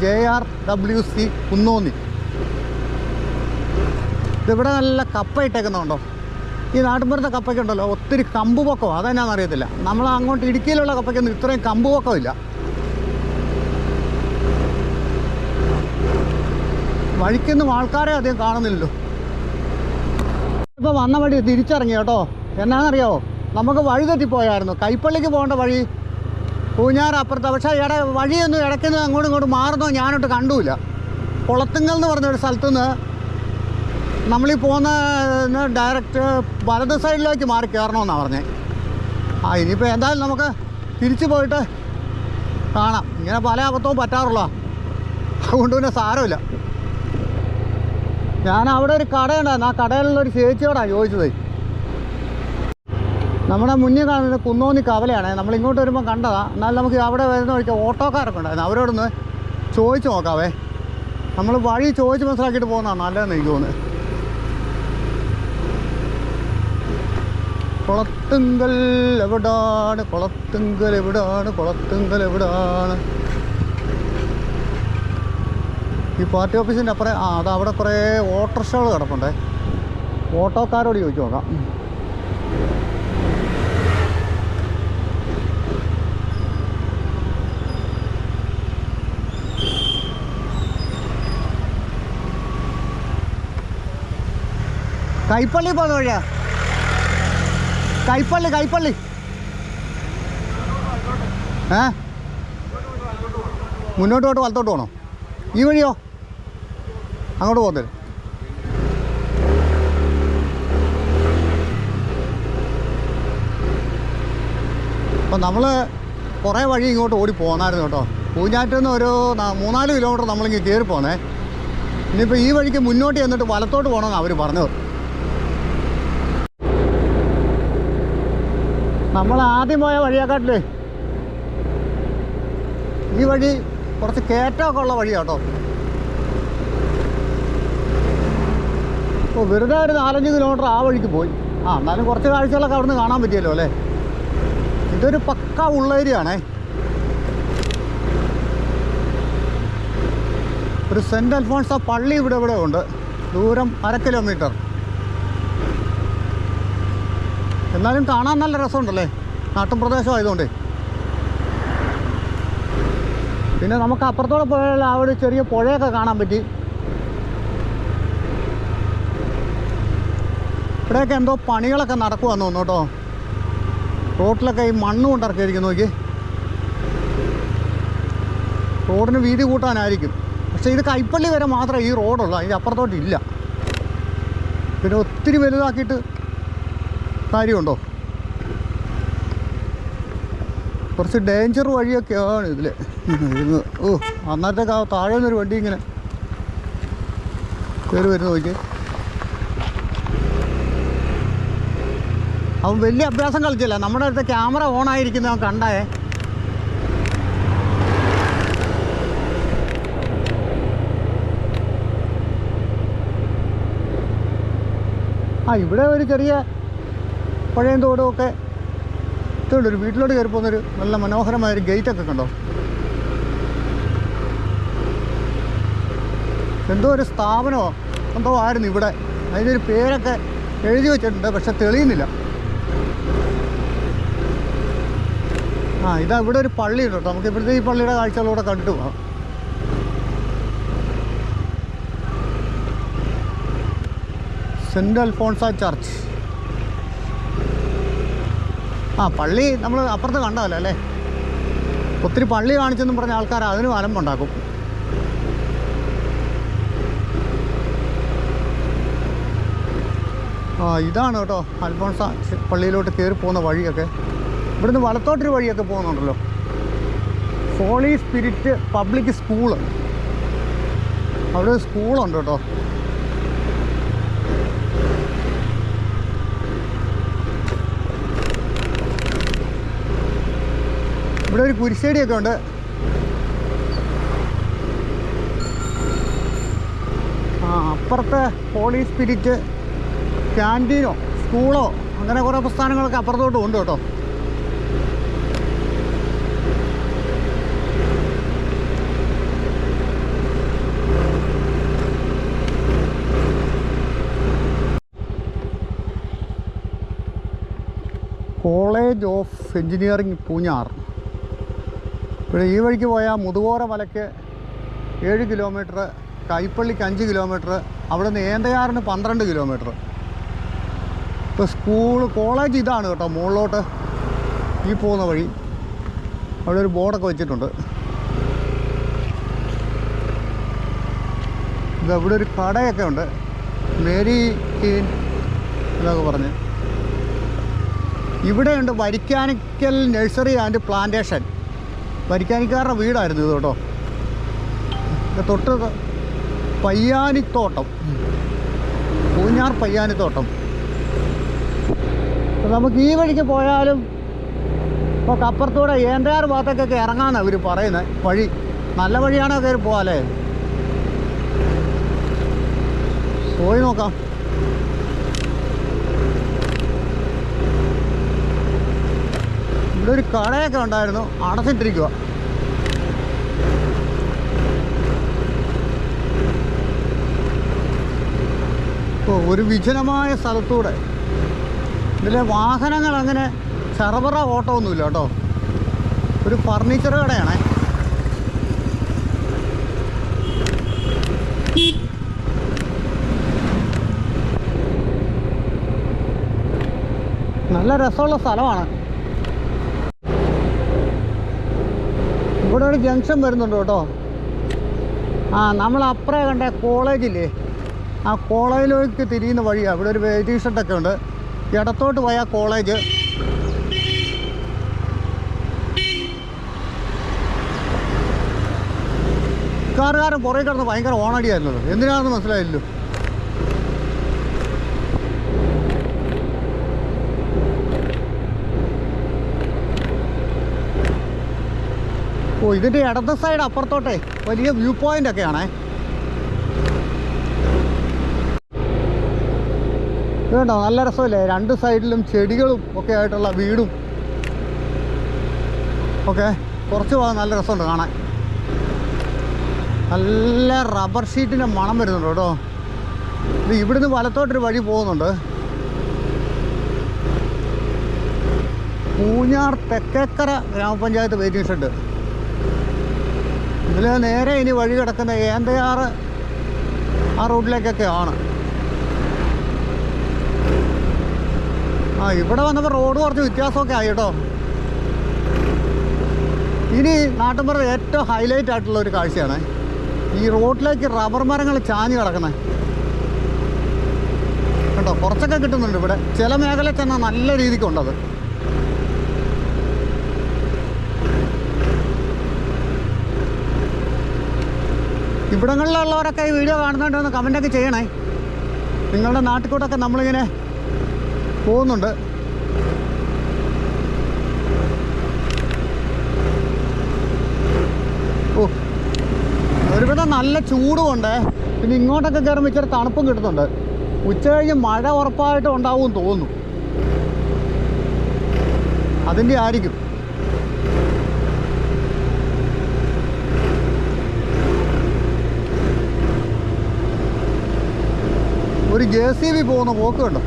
Speaker 1: JRWC Kunnonni. ഇതിവിടെ നല്ല കപ്പ ഇട്ടേക്കുന്നുണ്ടോ. ഈ നാട്ടിൻപുറത്തെ കപ്പയ്ക്കുണ്ടല്ലോ ഒത്തിരി കമ്പ് പൊക്കമാണ്. അതെന്നാന്ന് അറിയത്തില്ല. നമ്മൾ അങ്ങോട്ട് ഇടുക്കിയിലുള്ള കപ്പയ്ക്കൊന്നും ഇത്രയും കമ്പ് പൊക്കമില്ല. വഴിക്കൊന്നും ആൾക്കാരെ അധികം കാണുന്നില്ലല്ലോ. ഇപ്പോൾ വന്ന വഴി തിരിച്ചിറങ്ങി കേട്ടോ. എന്നാണെന്നറിയാമോ, നമുക്ക് വഴി തെറ്റിപ്പോയായിരുന്നു. കൈപ്പള്ളിക്ക് പോകേണ്ട വഴി പൂഞ്ഞാറ് അപ്പുറത്ത്. പക്ഷേ വഴിയൊന്നും ഇടയ്ക്കുന്ന അങ്ങോട്ടും ഇങ്ങോട്ടും മാറുന്നോ ഞാനോട്ട് കണ്ടുമില്ല. കുളത്തുങ്കൽ എന്ന് പറഞ്ഞൊരു സ്ഥലത്തുനിന്ന് നമ്മളീ പോകുന്ന ഡയറക്റ്റ് വലത് സൈഡിലേക്ക് മാറി കയറണമെന്നാണ് പറഞ്ഞത്. ഇനിയിപ്പോൾ എന്തായാലും നമുക്ക് തിരിച്ചു പോയിട്ട് കാണാം. ഇങ്ങനെ പല അബദ്ധവും പറ്റാറുള്ള, അതുകൊണ്ട് പിന്നെ സാരമില്ല. ഞാൻ അവിടെ ഒരു കടയുണ്ടായിരുന്നു, ആ കടയിലുള്ളൊരു ചേച്ചിയോടാണ് ചോദിച്ചത്. നമ്മുടെ മുന്നിൽ കാണുന്നത് കുന്നോന്നി കവലയാണ്. നമ്മളിങ്ങോട്ട് വരുമ്പോൾ കണ്ടതാണ്. എന്നാൽ നമുക്ക് അവിടെ വരുന്ന വഴിക്ക് ഓട്ടോക്കാരൊക്കെ ഉണ്ടായിരുന്നു, അവരോടൊന്ന് ചോദിച്ചു നോക്കാവേ. നമ്മൾ വഴി ചോദിച്ച് മനസ്സിലാക്കിയിട്ട് പോകുന്നതാണ് നല്ലതെന്ന് എനിക്ക് തോന്നുന്നത്. കുളത്തുങ്കൽ എവിടാണ്, കുളത്തുങ്കൽ എവിടാണ്, കുളത്തുങ്കൽ എവിടാണ്? ഈ പാർട്ടി ഓഫീസിൻ്റെ അപ്പുറം അതവിടെ കുറേ ഓട്ടോറിക്ഷകൾ കിടപ്പുണ്ടേ. ഓട്ടോക്കാരോട് ചോദിച്ചു നോക്കാം. കൈപ്പള്ളി പോകുന്ന വഴിയാ? കൈപ്പള്ളി മുന്നോട്ട് പോയിട്ട് വലത്തോട്ട് പോകണോ? ഈ വഴിയോ? അങ്ങോട്ട് പോകുന്നില്ല. അപ്പം നമ്മൾ കുറേ വഴി ഇങ്ങോട്ട് ഓടി പോന്നായിരുന്നു കേട്ടോ. പൂഞ്ഞാറ്റിൽ നിന്ന് ഒരു 3-4 കിലോമീറ്റർ നമ്മളിങ്ങനെ കയറി പോന്നേ. ഇനിയിപ്പോൾ ഈ വഴിക്ക് മുന്നോട്ട് ചെന്നിട്ട് വലത്തോട്ട് പോകണമെന്ന് അവർ പറഞ്ഞത്. നമ്മൾ ആദ്യം പോയ വഴിയെക്കാട്ടില്ലേ ഈ വഴി കുറച്ച് കയറ്റമൊക്കെ ഉള്ള വഴിയാണ് കേട്ടോ. ഇപ്പോൾ വെറുതെ ഒരു 4-5 കിലോമീറ്റർ ആ വഴിക്ക് പോയി. എന്നാലും കുറച്ച് കാഴ്ചകളൊക്കെ അവിടെ നിന്ന് കാണാൻ പറ്റിയല്ലോ അല്ലേ. ഇതൊരു പക്ക ഉള്ള ഏരിയയാണേ. ഒരു സെൻറ്റ് അൽഫോൺസ പള്ളി ഇവിടെ ഉണ്ട്. ദൂരം 1/2 കിലോമീറ്റർ. എന്നാലും കാണാൻ നല്ല രസമുണ്ടല്ലേ, നാട്ടും പ്രദേശം ആയതുകൊണ്ട്. പിന്നെ നമുക്ക് അപ്പുറത്തോടെ പോയാൽ ആ ഒരു ചെറിയ പുഴയൊക്കെ കാണാൻ പറ്റി. ഇവിടെയൊക്കെ എന്തോ പണികളൊക്കെ നടക്കുവാന്ന് തോന്നുന്നു കേട്ടോ. റോട്ടിലൊക്കെ ഈ മണ്ണ് കൊണ്ടിറക്കിയിരിക്കും നോക്കി. റോഡിന് വീതി കൂട്ടാനായിരിക്കും. പക്ഷേ ഇത് കൈപ്പള്ളി വരെ മാത്രമേ ഈ റോഡുള്ളൂ, അതിൻ്റെ അപ്പുറത്തോട്ടില്ല. പിന്നെ ഒത്തിരി വലുതാക്കിയിട്ട് കാര്യമുണ്ടോ? കുറച്ച് ഡേഞ്ചർ വഴിയൊക്കെയാണ് ഇതിൽ. അന്നത്തെ താഴെ നിന്നൊരു വണ്ടി ഇങ്ങനെ കയറി വരുന്ന നോക്കി. അവൻ വലിയ അഭ്യാസം കളിച്ചില്ല. നമ്മുടെ അടുത്ത് ക്യാമറ ഓണായിരിക്കുന്നത് അവൻ കണ്ടായേ. ഇവിടെ ഒരു ചെറിയ പുഴയും തോടും ഒക്കെ ഇതുണ്ട്. ഒരു വീട്ടിലോട്ട് കയറി പോകുന്നൊരു നല്ല മനോഹരമായൊരു ഗേറ്റൊക്കെ കണ്ടോ. എന്തോ ഒരു സ്ഥാപനമോ എന്തോ ആയിരുന്നു ഇവിടെ. അതിനൊരു പേരൊക്കെ എഴുതി വെച്ചിട്ടുണ്ട്, പക്ഷെ തെളിയുന്നില്ല. ഇതാ ഇവിടെ ഒരു പള്ളിയുണ്ട് കേട്ടോ. നമുക്ക് ഇവിടുത്തെ ഈ പള്ളിയുടെ കാഴ്ചകളൂടെ കണ്ടിട്ട് പോകാം. Saint Alphonsa church. പള്ളി നമ്മൾ അപ്പുറത്ത് കണ്ടതല്ലേ അല്ലേ. ഒത്തിരി പള്ളി കാണിച്ചെന്നും പറഞ്ഞ ആൾക്കാർ അതിനും അലമ്പുണ്ടാക്കും. ഇതാണ് കേട്ടോ അൽഫോൺസ പള്ളിയിലോട്ട് കയറി പോകുന്ന വഴിയൊക്കെ. ഇവിടുന്ന് വലത്തോട്ടൊരു വഴിയൊക്കെ പോകുന്നുണ്ടല്ലോ. ഹോളി സ്പിരിറ്റ് പബ്ലിക് സ്കൂള്, അവിടെ ഒരു സ്കൂളുണ്ട് കേട്ടോ. ഇവിടെ ഒരു കുരിശേടിയൊക്കെ ഉണ്ട്. അപ്പുറത്തെ ഹോളി സ്പിരിറ്റ് ക്യാൻറ്റീനോ സ്കൂളോ അങ്ങനെ കുറേ പ്രസ്ഥാനങ്ങളൊക്കെ അപ്പുറത്തോട്ടും ഉണ്ട് കേട്ടോ. College of engineering Poonjar. ഇവിടെ ഈ വഴിക്ക് പോയാൽ മുതുകോര മലയ്ക്ക് 7 കിലോമീറ്റർ, കൈപ്പള്ളിക്ക് 5 കിലോമീറ്റർ, അവിടെ നിന്ന് ഏന്തയാറിന് 12 കിലോമീറ്റർ. ഇപ്പോൾ കോളേജ് ഇതാണ് കേട്ടോ. മുകളിലോട്ട് ഈ പോകുന്ന വഴി അവിടെ ഒരു ബോർഡൊക്കെ വെച്ചിട്ടുണ്ട്. ഇതവിടെ ഒരു കടയൊക്കെ ഉണ്ട്, മേരി കീൻ എന്നൊക്കെ പറഞ്ഞ്. ഇവിടെയുണ്ട് വരിക്കാനിക്കൽ നഴ്സറി ആൻഡ് പ്ലാന്റേഷൻ. വരിക്കാനിക്കാരുടെ വീടായിരുന്നു ഇത് കേട്ടോ. തൊട്ട് പയ്യാനിത്തോട്ടം, പൂഞ്ഞാർ പയ്യാനിത്തോട്ടം. നമുക്ക് ഈ വഴിക്ക് പോയാലും ഇപ്പോൾ കപ്പുറത്തൂടെ ഏന്തയാർ ഭാഗത്തേക്കൊക്കെ ഇറങ്ങാമെന്നാണ് അവർ പറയുന്നത്. വഴി നല്ല വഴിയാണോ കയറി പോകാമല്ലേ? പോയി നോക്കാം. ഇവിടെ ഒരു കടയൊക്കെ ഉണ്ടായിരുന്നു, അടച്ചിട്ടിരിക്കുക. ഒരു വിജനമായ സ്ഥലത്തൂടെ ഇതിലെ വാഹനങ്ങൾ അങ്ങനെ ചറപറ ഓട്ടമൊന്നുമില്ല കേട്ടോ. ഒരു ഫർണിച്ചർ കടയാണേ. നല്ല രസമുള്ള സ്ഥലമാണ്. ഇവിടെ ഒരു ജംഗ്ഷൻ വരുന്നുണ്ട് കേട്ടോ. നമ്മൾ അപ്പുറേ കണ്ട കോളേജില്ലേ, ആ കോളേജിലേക്ക് തിരിയുന്ന വഴിയാണ്. ഇവിടെ ഒരു വെയിറ്റിംഗ് ഷെഡൊക്കെ ഉണ്ട്. ഇടത്തോട്ട് പോയാൽ കോളേജ്. കാറുകാരൻ പുറകെ കിടന്ന് ഭയങ്കര ഓണടിയായിരുന്നത്. എന്തിനാണെന്ന് മനസ്സിലായില്ലോ. ഇതിൻ്റെ ഇടത് സൈഡ് അപ്പുറത്തോട്ടെ വലിയ വ്യൂ പോയിൻ്റ് ഒക്കെയാണേ. ഇതുണ്ടോ, നല്ല രസമല്ലേ? രണ്ട് സൈഡിലും ചെടികളും ഒക്കെ ആയിട്ടുള്ള വീടും ഓക്കെ. കുറച്ച് ഭാഗം നല്ല രസമുണ്ട് കാണാൻ. നല്ല റബ്ബർ ഷീറ്റിൻ്റെ മണം വരുന്നുണ്ട് കേട്ടോ. ഇത് ഇവിടുന്ന് വലത്തോട്ടൊരു വഴി പോകുന്നുണ്ട്. പൂഞ്ഞാർ തെക്കേക്കര ഗ്രാമപഞ്ചായത്ത് വെയിറ്റിംഗ് ഷെഡ്. ഇതിൽ നേരെ ഇനി വഴി കിടക്കുന്ന ഏന്തയാർ ആ റൂട്ടിലേക്കൊക്കെ ആണ്. ഇവിടെ വന്നപ്പോൾ റോഡ് കുറച്ച് വ്യത്യാസമൊക്കെ ആയി കേട്ടോ. ഇനി നാട്ടിൻപുറത്ത് ഏറ്റവും ഹൈലൈറ്റ് ആയിട്ടുള്ള ഒരു കാഴ്ചയാണ് ഈ റോഡിലേക്ക് റബ്ബർ മരങ്ങൾ ചാഞ്ഞ് കിടക്കുന്നത് കേട്ടോ. കുറച്ചൊക്കെ കിട്ടുന്നുണ്ട് ഇവിടെ. ചില മേഖല ചെന്നാൽ നല്ല രീതിക്കുണ്ടത്. ഇവിടങ്ങളിലുള്ളവരൊക്കെ ഈ വീഡിയോ കാണുന്നുണ്ടെന്ന് കമൻ്റൊക്കെ ചെയ്യണേ. നിങ്ങളുടെ നാട്ടിൽ കൂടെയൊക്കെ നമ്മളിങ്ങനെ പോകുന്നുണ്ട്. ഒരുവിധം നല്ല ചൂടുമുണ്ട്. പിന്നെ ഇങ്ങോട്ടൊക്കെ കയറുമ്പോൾ ഇച്ചിരി തണുപ്പും കിട്ടുന്നുണ്ട്. ഉച്ച കഴിഞ്ഞ് മഴ ഉറപ്പായിട്ടും ഉണ്ടാവുമെന്ന് തോന്നുന്നു. അതിൻ്റെ ആയിരിക്കും. ഒരു JCB പോകുന്ന പോക്ക് കണ്ടോ.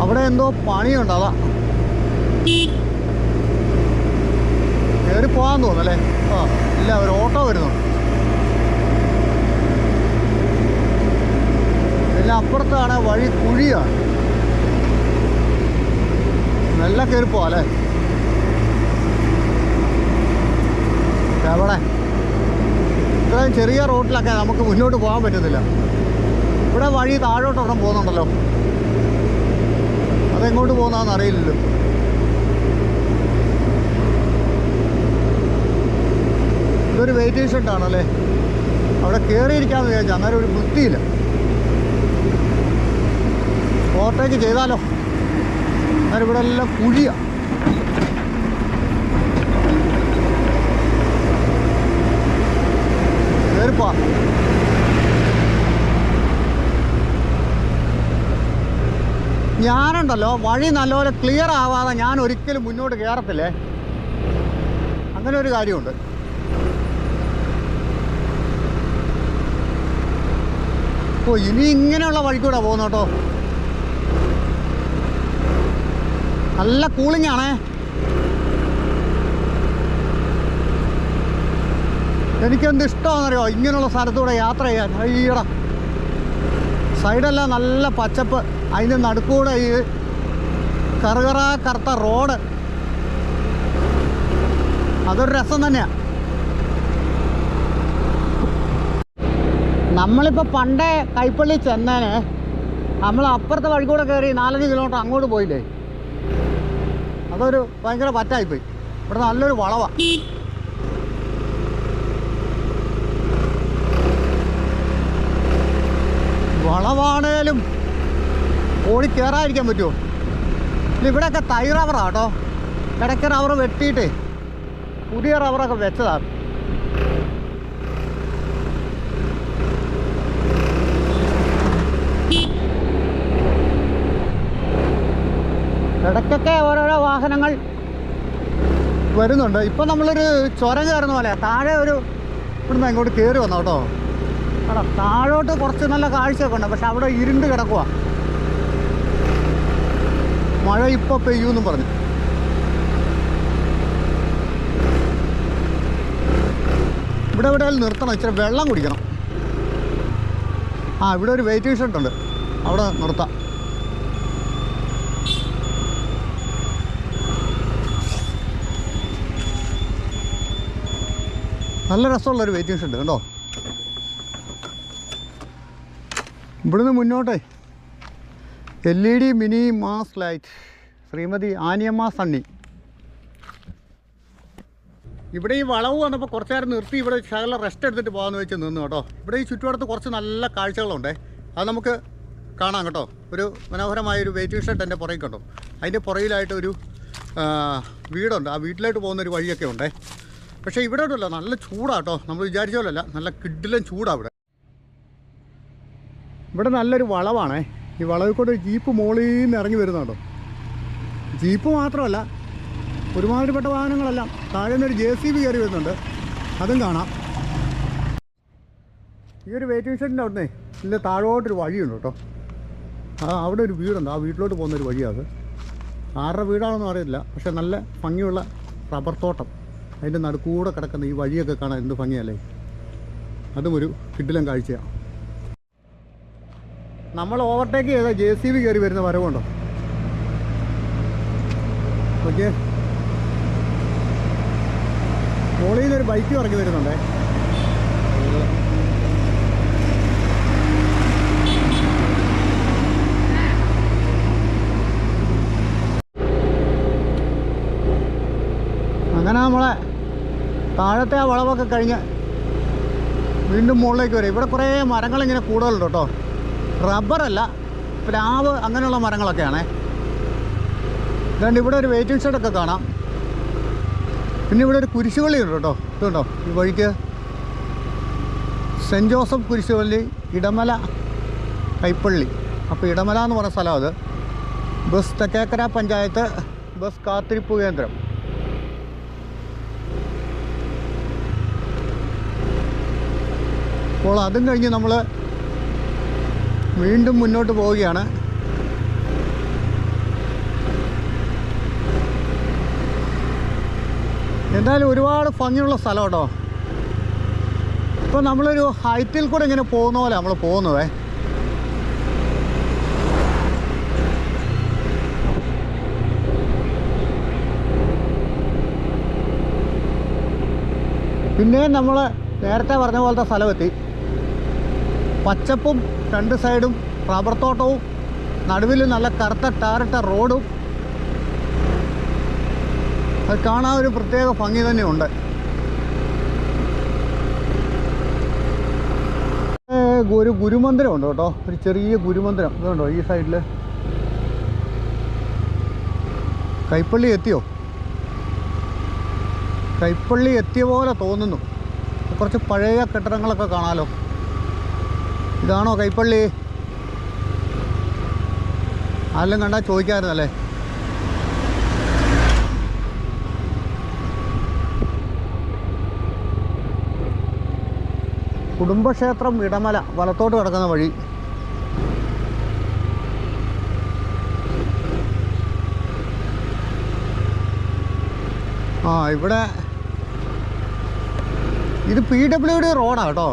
Speaker 1: അവിടെ എന്തോ പണിയുണ്ട്. അതാ കയറി പോകാൻ തോന്നുന്നല്ലേ. ഇല്ല, ഒരു ഓട്ടോ വരുന്നു. പിന്നെ അപ്പുറത്താണ് വഴി, കുഴിയാണ്. നല്ല കയറി പോവാം അല്ലേ. എവിടെ ഇത്രയും ചെറിയ റോഡിലൊക്കെ നമുക്ക് മുന്നോട്ട് പോകാൻ പറ്റുന്നില്ല. ഇവിടെ വഴി താഴോട്ടൊരെണ്ണം പോകുന്നുണ്ടല്ലോ. അതെങ്ങോട്ട് പോകുന്നതെന്ന് അറിയില്ലല്ലോ. ഇതൊരു വെയിറ്റിംഗ് ഷെഡാണല്ലേ. അവിടെ കയറിയിരിക്കാമെന്ന് വിചാരിച്ചു. അന്നേരം ഒരു വൃത്തിയില്ല. ഓവർടേക്ക് ചെയ്താലോ. അന്നേരം ഇവിടെ എല്ലാം കുഴിയാണ്. കയറിപ്പോ. ഞാനുണ്ടല്ലോ വഴി നല്ലപോലെ ക്ലിയർ ആവാതെ ഞാൻ ഒരിക്കലും മുന്നോട്ട് കയറത്തില്ലേ. അങ്ങനെ ഒരു കാര്യമുണ്ട്. ഇനി ഇങ്ങനെയുള്ള വഴിക്കൂടെ പോകുന്നു കേട്ടോ. നല്ല കൂളിംഗ് ആണേ. എനിക്കെന്ത് ഇഷ്ടമാണെന്നറിയോ ഇങ്ങനെയുള്ള സ്ഥലത്തൂടെ യാത്ര ചെയ്യാൻ. ഈട സൈഡെല്ലാം നല്ല പച്ചപ്പ്, അതിൻ്റെ നടുക്കൂടെ ഈ കറുകറ റോഡ്. അതൊരു രസം തന്നെയാണ്. നമ്മളിപ്പോൾ പണ്ടേ കൈപ്പള്ളി ചെന്നേന് നമ്മൾ അപ്പുറത്തെ വഴി കൂടെ കയറി 4-5 കിലോമീറ്റർ അങ്ങോട്ട് പോയില്ലേ, അതൊരു ഭയങ്കര പറ്റായിപ്പോയി. ഇവിടെ നല്ലൊരു വളവാണ്. വളവാണേലും ഓടി കയറാതിരിക്കാൻ പറ്റുമോ? ഇവിടെയൊക്കെ തൈ റബ്ബറാണ് കേട്ടോ. ഇടയ്ക്ക് റബ്ബർ വെട്ടിയിട്ട് പുതിയ റബ്ബറൊക്കെ വെച്ചതാണ്. ഇടയ്ക്കൊക്കെ ഓരോരോ വാഹനങ്ങൾ വരുന്നുണ്ട്. ഇപ്പം നമ്മളൊരു ചുരം കയറുന്ന പോലെ താഴെ ഇവിടുന്ന് ഇങ്ങോട്ട് കയറി വന്നു കേട്ടോ. അവിടെ താഴോട്ട് കുറച്ച് നല്ല കാഴ്ചയൊക്കെ ഉണ്ട്, പക്ഷെ അവിടെ ഇരുണ്ട് കിടക്കുക. മഴ ഇപ്പോൾ പെയ്യൂന്നും പറഞ്ഞു. ഇവിടെ എവിടെയാലും നിർത്തണം, ഇച്ചിരി വെള്ളം കുടിക്കണം. ഇവിടെ ഒരു വെയിറ്റിംഗ് ഷെഡ് ഉണ്ട്, അവിടെ നിർത്താം. നല്ല രസമുള്ളൊരു വെയിറ്റിംഗ് ഷെഡ് കണ്ടോ. ഇവിടുന്ന് മുന്നോട്ടേ LED mini mast light, Shrimati Aniyamma Sunny. ഇവിടെ ഈ വളവ് വന്നപ്പോൾ കുറച്ച് നേരം നിർത്തി ഇവിടെ ശകലം റെസ്റ്റ് എടുത്തിട്ട് പോകാമെന്ന് വെച്ച് നിന്നു കേട്ടോ. ഇവിടെ ഈ ചുറ്റുവട്ടത്ത് കുറച്ച് നല്ല കാഴ്ചകളുണ്ട്, അത് നമുക്ക് കാണാം കേട്ടോ. ഒരു മനോഹരമായൊരു വെയിറ്റിംഗ് ഷെഡ് എൻ്റെ പുറകിൽ കണ്ടോ. അതിൻ്റെ പുറകിലായിട്ടൊരു വീടുണ്ട്, ആ വീട്ടിലോട്ട് പോകുന്നൊരു വഴിയൊക്കെ ഉണ്ടേ. പക്ഷേ ഇവിടെ ഉണ്ടല്ലോ നല്ല ചൂടാണ് കേട്ടോ, നമ്മൾ വിചാരിച്ച പോലല്ല, നല്ല കിഡിലും ചൂടാണ് ഇവിടെ നല്ലൊരു വളവാണേ. ഈ വളവിൽ കൂടെ ജീപ്പ് മോളിൽ നിന്ന് ഇറങ്ങി വരുന്നുണ്ടോ. ജീപ്പ് മാത്രമല്ല, ഒരുമാതിരിപ്പെട്ട വാഹനങ്ങളെല്ലാം താഴെ നിന്നൊരു JCB കയറി വരുന്നുണ്ട്, അതും കാണാം. ഈ ഒരു വെയിറ്റിംഗ് ഷെഡിൻ്റെ അവിടുന്ന് ഇല്ല താഴോട്ടൊരു വഴിയുണ്ട് കേട്ടോ. അവിടെ ഒരു വീടുണ്ട്, ആ വീട്ടിലോട്ട് പോകുന്നൊരു വഴിയാണ്. ആരുടെ വീടാണെന്ന് അറിയില്ല, പക്ഷെ നല്ല ഭംഗിയുള്ള റബ്ബർ തോട്ടം, അതിൻ്റെ നടുക്കൂടെ കിടക്കുന്ന ഈ വഴിയൊക്കെ കാണാൻ എന്ത് ഭംഗിയല്ലേ. അതും ഒരു കിടിലൻ കാഴ്ചയാണ്. നമ്മൾ ഓവർടേക്ക് ചെയ്ത JCB കയറി വരുന്ന വരവുണ്ടോ. ഓക്കെ, മോളിൽ നിന്നൊരു ബൈക്ക് ഇറങ്ങി വരുന്നുണ്ടേ. അങ്ങനെ നമ്മളെ താഴത്തെ ആ വളവൊക്കെ കഴിഞ്ഞ് വീണ്ടും മുകളിലേക്ക് വരും. ഇവിടെ കുറേ മരങ്ങളിങ്ങനെ കൂടുതലുണ്ട് കേട്ടോ. റബ്ബറല്ല, പ്ലാവ് അങ്ങനെയുള്ള മരങ്ങളൊക്കെയാണേ. ഇതുകൊണ്ട് ഇവിടെ ഒരു വെയിറ്റിംഗ് ഷെഡൊക്കെ കാണാം. പിന്നെ ഇവിടെ ഒരു കുരിശുപള്ളി ഉണ്ട് കേട്ടോ. ഇതുണ്ടോ ഈ വഴിക്ക് സെൻറ്റ് ജോസഫ് കുരിശുപള്ളി, ഇടമല കൈപ്പള്ളി. അപ്പോൾ ഇടമല എന്ന് പറഞ്ഞ സ്ഥലം അത്. ബസ് തെക്കേക്കര പഞ്ചായത്ത് ബസ് കാത്തിരിപ്പ് കേന്ദ്രം. അപ്പോൾ അതും കഴിഞ്ഞ് നമ്മൾ വീണ്ടും മുന്നോട്ട് പോവുകയാണ്. എന്തായാലും ഒരുപാട് ഭംഗിയുള്ള സ്ഥലം കേട്ടോ. ഇപ്പോൾ നമ്മളൊരു ഹൈറ്റിൽ കൂടെ ഇങ്ങനെ പോകുന്ന പോലെ നമ്മൾ പോകുന്നതേ. പിന്നെയും നമ്മൾ നേരത്തെ പറഞ്ഞ പോലത്തെ സ്ഥലമെത്തി. പച്ചപ്പും രണ്ട് സൈഡും റബ്ബർ തോട്ടവും നടുവിൽ നല്ല കറുത്ത ടാറിട്ട റോഡും. അത് കാണാൻ ഒരു പ്രത്യേക ഭംഗി തന്നെയുണ്ട്. ഒരു ഗുരുമന്ദിരം ഉണ്ട് കേട്ടോ, ഒരു ചെറിയ ഗുരുമന്ദിരം. ഇതുണ്ടോ ഈ സൈഡിൽ. കൈപ്പള്ളി എത്തിയോ? കൈപ്പള്ളി എത്തിയ പോലെ തോന്നുന്നു. കുറച്ച് പഴയ കെട്ടിടങ്ങളൊക്കെ കാണാമല്ലോ. ഇതാണോ കൈപ്പള്ളി? ആരെല്ലാം കണ്ടാൽ ചോദിക്കാമായിരുന്നല്ലേ. കുടുംബക്ഷേത്രം ഇടമല വലത്തോട്ട് കിടക്കുന്ന വഴി. ഇവിടെ ഇത് PWD റോഡാണ് കേട്ടോ.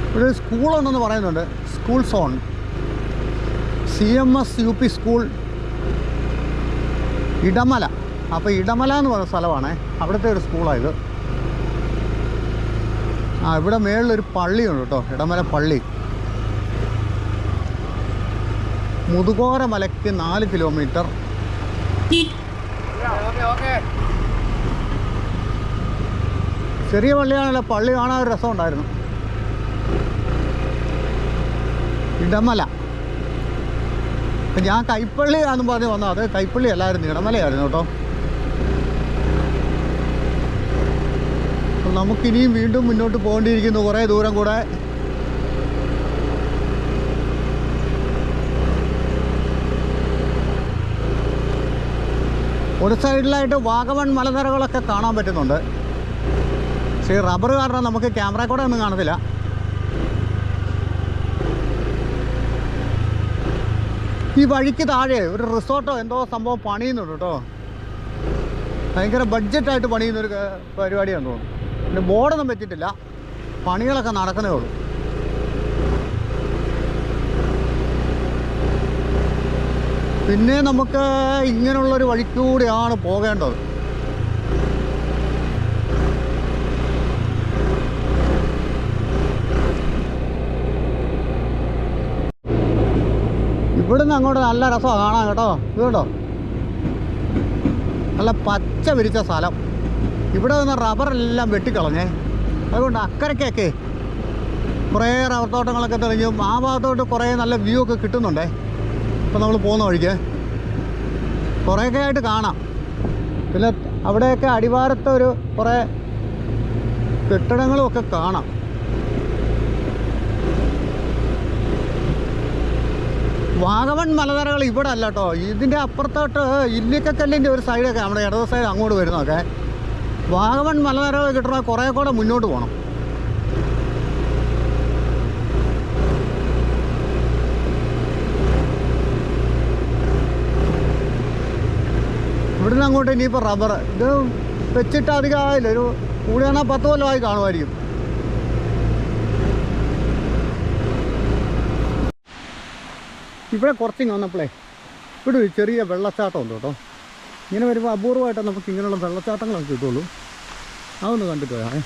Speaker 1: ഇവിടെ സ്കൂളുണ്ടെന്ന് പറയുന്നുണ്ട്, school zone. CMS UP school Idamala. അപ്പോൾ ഇടമല എന്ന് പറയുന്ന സ്ഥലമാണേ, അവിടുത്തെ ഒരു സ്കൂളായത്. ഇവിടെ മേളിലൊരു പള്ളിയുണ്ട് കേട്ടോ, ഇടമല പള്ളി. മുതുകോര മലയ്ക്ക് 4 കിലോമീറ്റർ. ചെറിയ പള്ളിയാണല്ലോ, പള്ളി കാണാൻ ഒരു രസമുണ്ടായിരുന്നു. ഇടമല. ഞാൻ കൈപ്പള്ളി ആണെന്ന് പറഞ്ഞ് വന്നത്, അത് കൈപ്പള്ളി അല്ലായിരുന്നു, ഇടമലയായിരുന്നു കേട്ടോ. നമുക്കിനിയും വീണ്ടും മുന്നോട്ട് പോകേണ്ടിയിരിക്കുന്നു കുറേ ദൂരം കൂടെ. ഒരു സൈഡിലായിട്ട് വാഗമൺ മലനിരകളൊക്കെ കാണാൻ പറ്റുന്നുണ്ട്. പക്ഷേ റബ്ബർ കാരണം നമുക്ക് ക്യാമറ കൂടെ ഒന്നും കാണത്തില്ല. ഈ വഴിക്ക് താഴെ ഒരു റിസോർട്ടോ എന്തോ സംഭവം പണിയുന്നുണ്ട് കേട്ടോ. ഭയങ്കര ബഡ്ജറ്റായിട്ട് പണിയുന്നൊരു പരിപാടിയാണെന്ന് തോന്നുന്നു. പിന്നെ ബോർഡൊന്നും വെച്ചിട്ടില്ല, പണികളൊക്കെ നടക്കുന്നേ ഉള്ളൂ. പിന്നെ നമുക്ക് ഇങ്ങനെയുള്ളൊരു വഴിക്കൂടെയാണ് പോകേണ്ടത്. ഇവിടുന്ന് അങ്ങോട്ട് നല്ല രസമാണ് കാണാൻ കേട്ടോ. ഇത് കേട്ടോ, നല്ല പച്ച വിരിച്ച സ്ഥലം. ഇവിടെ നിന്ന് റബ്ബറെല്ലാം വെട്ടിക്കളഞ്ഞേ, അതുകൊണ്ട് അക്കരയ്ക്കൊക്കെ കുറേ റബ്ബർ തോട്ടങ്ങളൊക്കെ തെളിഞ്ഞു. ആ ഭാഗത്തോട്ട് കുറേ നല്ല വ്യൂ ഒക്കെ കിട്ടുന്നുണ്ടേ. ഇപ്പം നമ്മൾ പോകുന്ന വഴിക്ക് കുറേയൊക്കെ ആയിട്ട് കാണാം. പിന്നെ അവിടെയൊക്കെ അടിവാരത്തെ ഒരു കുറേ കെട്ടിടങ്ങളും ഒക്കെ കാണാം. വാഗമൺ മലനിരകൾ ഇവിടെ അല്ല കേട്ടോ, ഇതിൻ്റെ അപ്പുറത്തോട്ട് ഇല്ലിക്കക്കല്ലിൻ്റെ ഒരു സൈഡൊക്കെ നമ്മുടെ ഇടത് സൈഡ് അങ്ങോട്ട് വരുന്നതൊക്കെ. വാഗമൺ മലനിരകൾ കിട്ടണ കുറേ കൂടെ മുന്നോട്ട് പോകണം. ഇവിടുന്ന് അങ്ങോട്ട് ഇനിയിപ്പോൾ റബ്ബർ ഇത് വെച്ചിട്ട് അധികം ആയില്ല, ഒരു കൂടിയാണാൽ 10 കൊല്ലമായി കാണുമായിരിക്കും. ഇവിടെ കുറച്ചിങ് വന്നപ്പോഴേ ഇവിടെ ഒരു ചെറിയ വെള്ളച്ചാട്ടം ഉണ്ട് കേട്ടോ. ഇങ്ങനെ വരുമ്പോൾ അപൂർവമായിട്ട് നമുക്ക് ഇങ്ങനെയുള്ള വെള്ളച്ചാട്ടങ്ങളൊക്കെ കിട്ടുള്ളൂ. അതൊന്ന് കണ്ടിട്ട് പോയാൽ